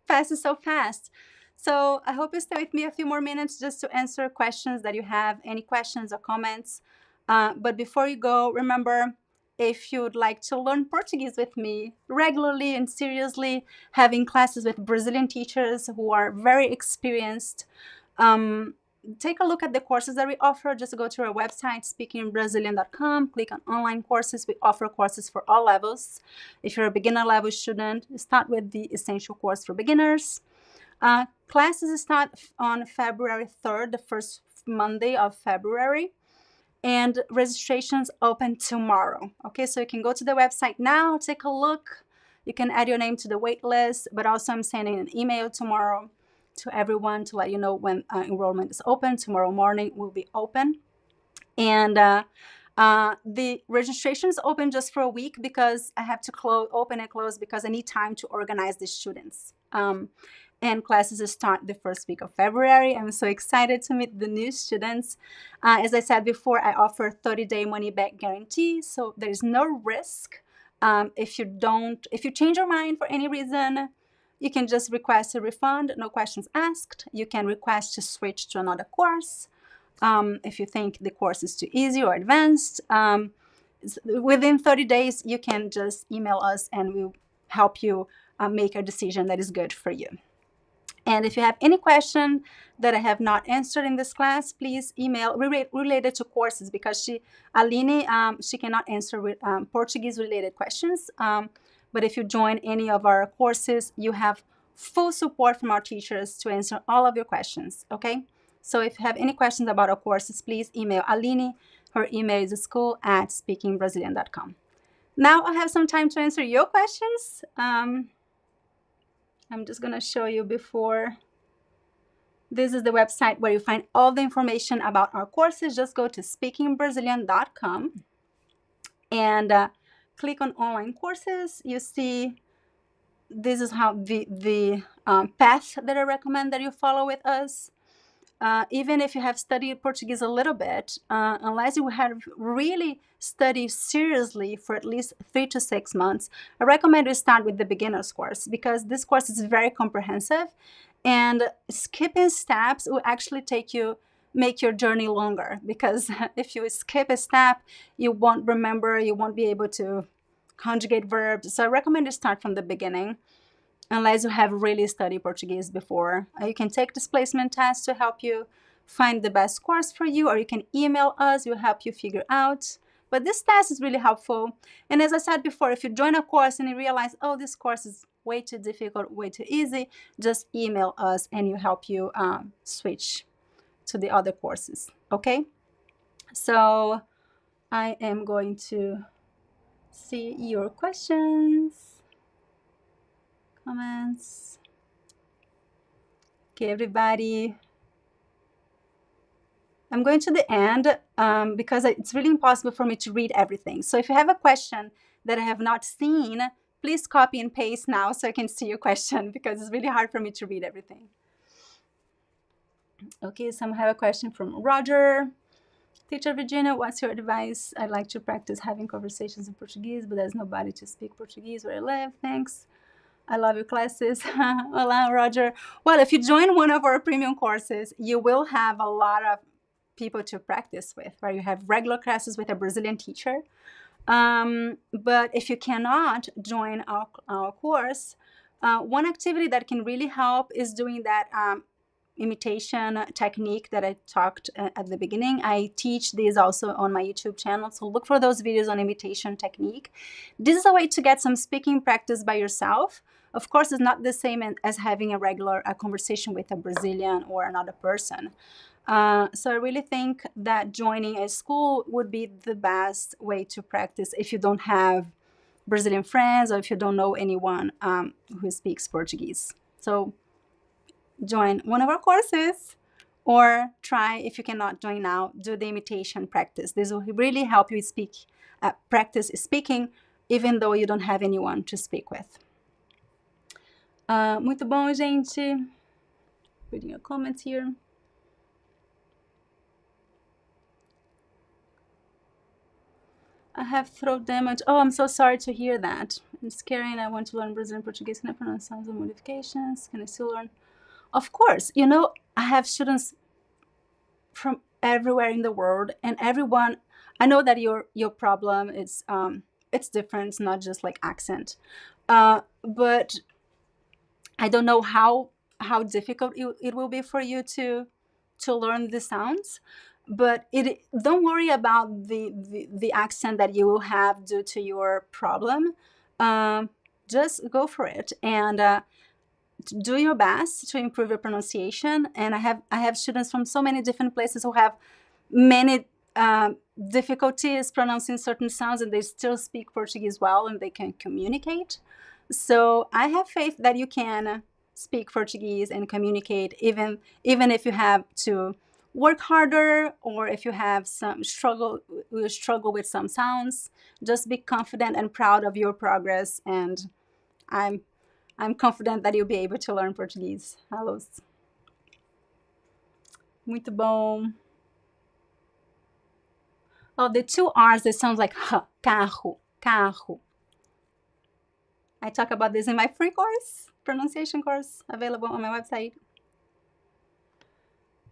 passes so fast. So I hope you stay with me a few more minutes just to answer questions that you have, any questions or comments. But before you go, remember, if you'd like to learn Portuguese with me regularly and seriously, having classes with Brazilian teachers who are very experienced, take a look at the courses that we offer. Just go to our website, speakingbrazilian.com, click on online courses. We offer courses for all levels. If you're a beginner level student, start with the essential course for beginners. Classes start on February 3rd, the first Monday of February, and registrations open tomorrow. Okay, so you can go to the website now, take a look. You can add your name to the wait list, but also I'm sending an email tomorrow to everyone to let you know when enrollment is open. Tomorrow morning will be open. And the registration is open just for a week because I have to open and close because I need time to organize the students. And classes start the first week of February. I'm so excited to meet the new students. As I said before, I offer 30-day money-back guarantee, so there is no risk. If you change your mind for any reason, you can just request a refund, no questions asked. You can request to switch to another course. If you think the course is too easy or advanced, within 30 days, you can just email us and we'll help you make a decision that is good for you. And if you have any question that I have not answered in this class, please email related to courses because Aline, she cannot answer Portuguese related questions. But if you join any of our courses, you have full support from our teachers to answer all of your questions, okay? So if you have any questions about our courses, please email Aline. Her email is school@speakingbrazilian.com. Now I have some time to answer your questions. I'm just going to show you before. This is the website where you find all the information about our courses. Just go to speakingbrazilian.com and click on online courses. You see this is how the path that I recommend that you follow with us. Even if you have studied Portuguese a little bit, unless you have really studied seriously for at least 3 to 6 months, I recommend you start with the beginner's course because this course is very comprehensive and skipping steps will actually make your journey longer because if you skip a step, you won't remember, you won't be able to conjugate verbs. So I recommend you start from the beginning. Unless you have really studied Portuguese before. You can take this placement test to help you find the best course for you, or you can email us, we'll help you figure out. But this test is really helpful. And as I said before, if you join a course and you realize, oh, this course is way too difficult, way too easy, just email us and we'll help you switch to the other courses, okay? So I am going to see your questions. Comments. Okay, everybody. I'm going to the end because it's really impossible for me to read everything. So if you have a question that I have not seen, please copy and paste now so I can see your question because it's really hard for me to read everything. Okay, so I have a question from Roger. Teacher Virginia, what's your advice? I'd like to practice having conversations in Portuguese, but there's nobody to speak Portuguese where I live. Thanks. I love your classes. Hola, Roger. Well, if you join one of our premium courses, you will have a lot of people to practice with, right? You have regular classes with a Brazilian teacher. But if you cannot join our course, one activity that can really help is doing that imitation technique that I talked at the beginning. I teach these also on my YouTube channel, so look for those videos on imitation technique. This is a way to get some speaking practice by yourself. Of course, it's not the same as having a regular conversation with a Brazilian or another person. So I really think that joining a school would be the best way to practice if you don't have Brazilian friends or if you don't know anyone who speaks Portuguese. So join one of our courses, or try, if you cannot join now, do the imitation practice. This will really help you practice speaking, even though you don't have anyone to speak with. Muito bom, gente. Reading a comment here. I have throat damage. Oh, I'm so sorry to hear that. It's scary and I want to learn Brazilian Portuguese. Can I pronounce sounds and modifications? Can I still learn? Of course. You know, I have students from everywhere in the world, and everyone, I know that your problem is it's different. It's not just like accent. But I don't know how difficult it will be for you to learn the sounds. But don't worry about the accent that you will have due to your problem. Just go for it and do your best to improve your pronunciation. And I have students from so many different places who have many difficulties pronouncing certain sounds, and they still speak Portuguese well and they can communicate. So I have faith that you can speak Portuguese and communicate, even if you have to work harder, or if you have some struggle with some sounds. Just be confident and proud of your progress, and I'm confident that you'll be able to learn Portuguese. Hello. Muito bom. Oh, the two R's, they sound like h, carro, carro. I talk about this in my free course, pronunciation course, available on my website.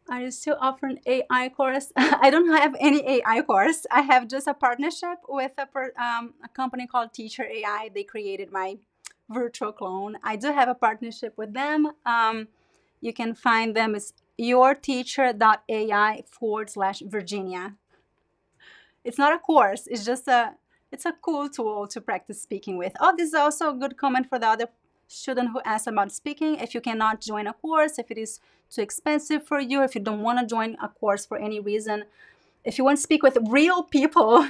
Are you still offering AI course? I don't have any AI course. I have just a partnership with a company called Teacher AI. They created my virtual clone. I do have a partnership with them. You can find them as yourteacher.ai/Virginia. It's not a course. It's a cool tool to practice speaking with. Oh, this is also a good comment for the other student who asked about speaking. If you cannot join a course, if it is too expensive for you, if you don't want to join a course for any reason, if you want to speak with real people,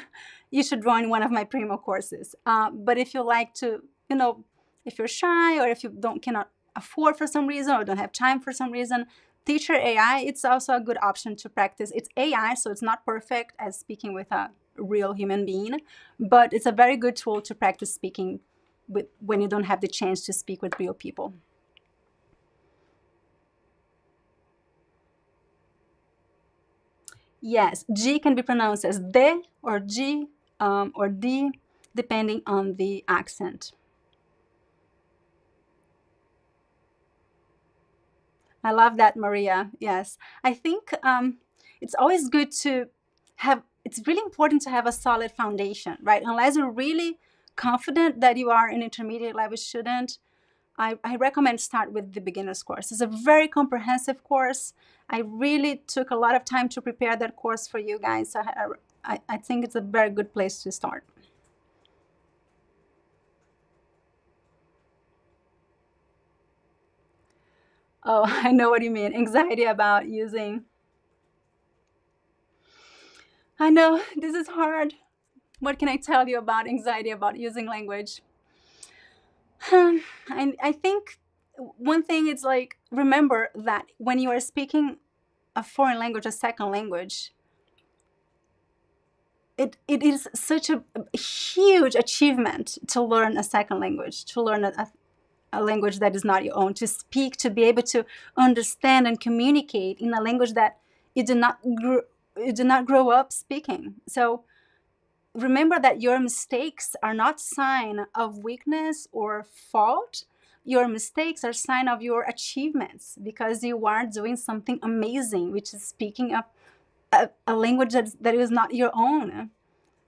you should join one of my Primo courses. But if you like to, if you're shy, or if you cannot afford for some reason, or don't have time for some reason, Teacher AI, it's also a good option to practice. It's AI, so it's not perfect as speaking with a real human being, but it's a very good tool to practice speaking with when you don't have the chance to speak with real people. Yes, G can be pronounced as de or G or D, depending on the accent. I love that, Maria. Yes. I think it's always good to have, it's really important to have a solid foundation, right? Unless you're really confident that you are an intermediate level student, I recommend start with the beginner's course. It's a very comprehensive course. I really took a lot of time to prepare that course for you guys. So I think it's a very good place to start. Oh, I know what you mean. Anxiety about using. I know, this is hard. What can I tell you about anxiety about using language? I think one thing is like, remember that when you are speaking a foreign language, a second language, it is such a huge achievement to learn a second language, to learn a language that is not your own, to speak, to be able to understand and communicate in a language that you did not grow up speaking. So remember that your mistakes are not sign of weakness or fault. Your mistakes are sign of your achievements, because you are doing something amazing, which is speaking a language that is not your own,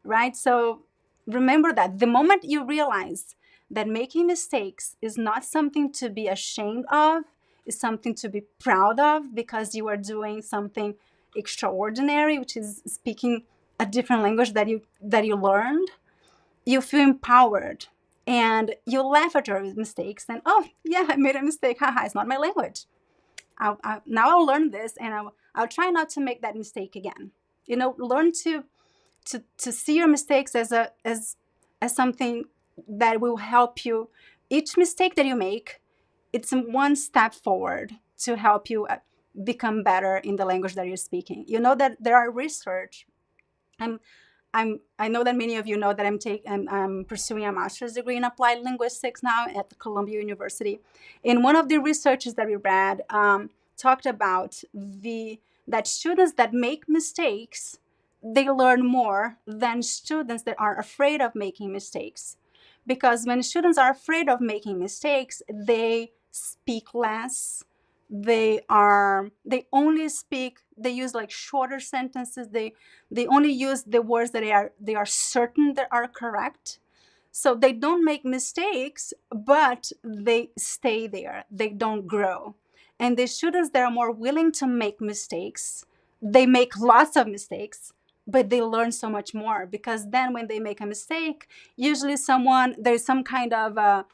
right? So remember that the moment you realize that making mistakes is not something to be ashamed of, is something to be proud of, because you are doing something extraordinary, which is speaking a different language that you learned, you feel empowered, and you laugh at your mistakes, and oh yeah, I made a mistake, haha, it's not my language. Now I'll learn this, and I'll try not to make that mistake again. Learn to see your mistakes as something that will help you. Each mistake that you make, it's one step forward to help you become better in the language that you're speaking. You know that there are research. I'm I know that many of you know that I'm pursuing a master's degree in applied linguistics now at Columbia University. And one of the researches that we read talked about the that students that make mistakes, they learn more than students that are afraid of making mistakes. Because when students are afraid of making mistakes, they speak less. They use like shorter sentences. They only use the words that they are certain that are correct. So they don't make mistakes, but they stay there. They don't grow. And the students that are more willing to make mistakes, they make lots of mistakes, but they learn so much more, because then when they make a mistake, usually there's some kind of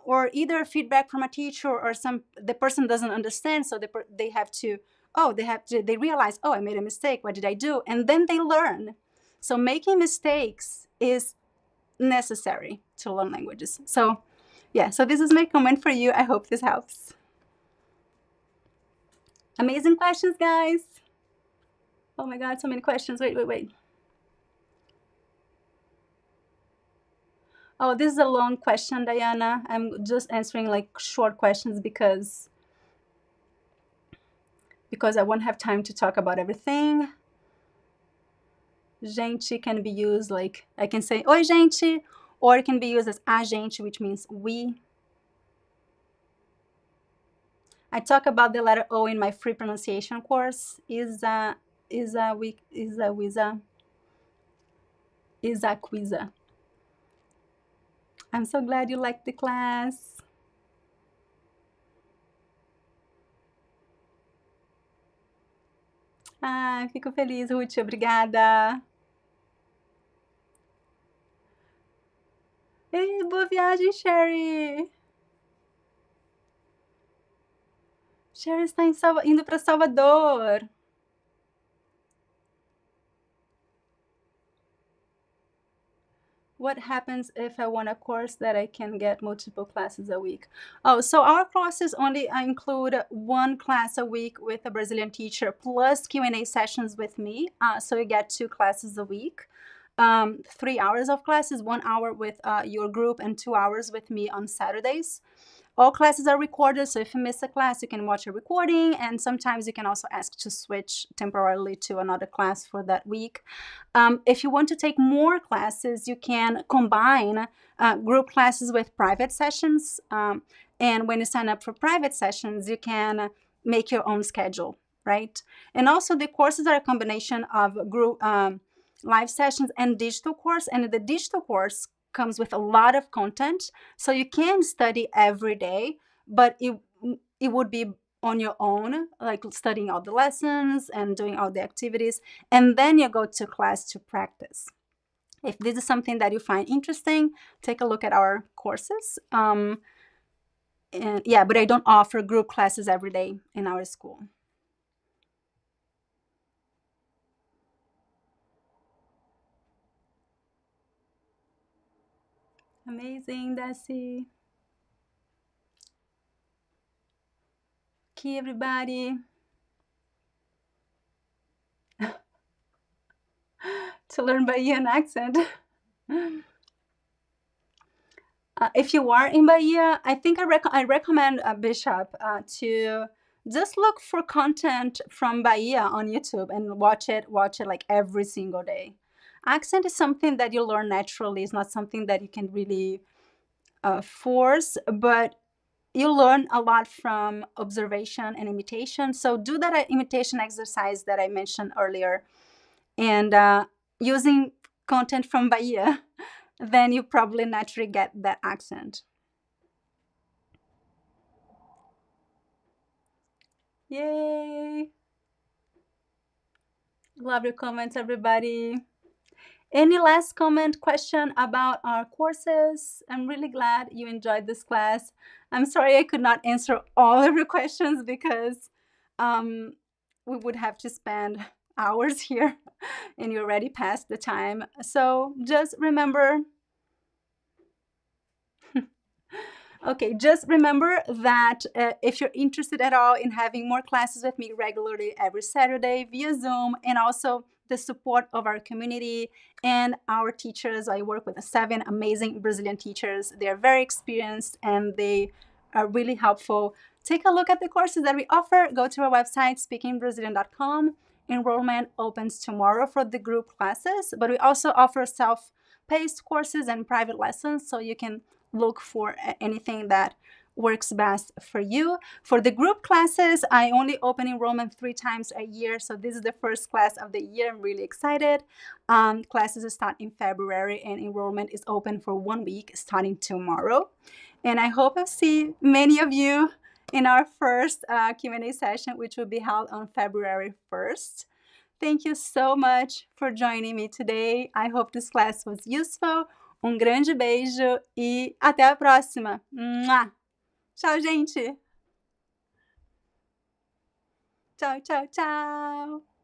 or either feedback from a teacher, or the person doesn't understand, so they have to they realize, oh, I made a mistake, what did I do? And then they learn. So making mistakes is necessary to learn languages. So yeah, so this is my comment for you. I hope this helps. Amazing questions, guys. Oh my god, so many questions. Wait. Oh, this is a long question, Diana. I'm just answering like short questions because I won't have time to talk about everything. Gente can be used like, I can say oi gente, or it can be used as a gente, which means we. I talk about the letter O in my free pronunciation course. Quiza. I'm so glad you liked the class. Ah, fico feliz, Ruth. Obrigada. Ei, boa viagem, Sherry. Sherry está indo para Salvador. What happens if I want a course that I can get multiple classes a week? Oh, so our courses only include one class a week with a Brazilian teacher plus Q&A sessions with me. So you get 2 classes a week. 3 hours of classes, 1 hour with your group and 2 hours with me on Saturdays. All classes are recorded, so if you miss a class, you can watch a recording, and sometimes you can also ask to switch temporarily to another class for that week. If you want to take more classes, you can combine group classes with private sessions. And when you sign up for private sessions, you can make your own schedule, right? And also the courses are a combination of group live sessions and digital course. And the digital course comes with a lot of content, so you can study every day, but it would be on your own, like studying all the lessons and doing all the activities, and then you go to class to practice. If this is something that you find interesting, take a look at our courses. And yeah, but I don't offer group classes every day in our school. Amazing, Desi. Okay, everybody. To learn Bahian accent. If you are in Bahia, I think I recommend Bishop to just look for content from Bahia on YouTube and watch it like every single day. Accent is something that you learn naturally. It's not something that you can really force, but you learn a lot from observation and imitation. So do that imitation exercise that I mentioned earlier, and using content from Bahia, then you probably naturally get that accent. Yay! Love your comments, everybody. Any last comment, question about our courses? I'm really glad you enjoyed this class. I'm sorry I could not answer all of your questions because we would have to spend hours here and you already passed the time. So just remember. Okay, just remember that if you're interested at all in having more classes with me regularly every Saturday via Zoom, and also the support of our community and our teachers, I work with 7 amazing Brazilian teachers. They're very experienced and they are really helpful. Take a look at the courses that we offer. Go to our website, speakingbrazilian.com. Enrollment opens tomorrow for the group classes, but we also offer self-paced courses and private lessons, so you can look for anything that works best for you. For the group classes, I only open enrollment 3 times a year, so this is the first class of the year. I'm really excited. Classes start in February, and enrollment is open for 1 week starting tomorrow. And I hope I'll see many of you in our first Q&A session, which will be held on February 1st. Thank you so much for joining me today. I hope this class was useful. Grande beijo e até a próxima. Mua! Tchau, gente. Tchau, tchau, tchau.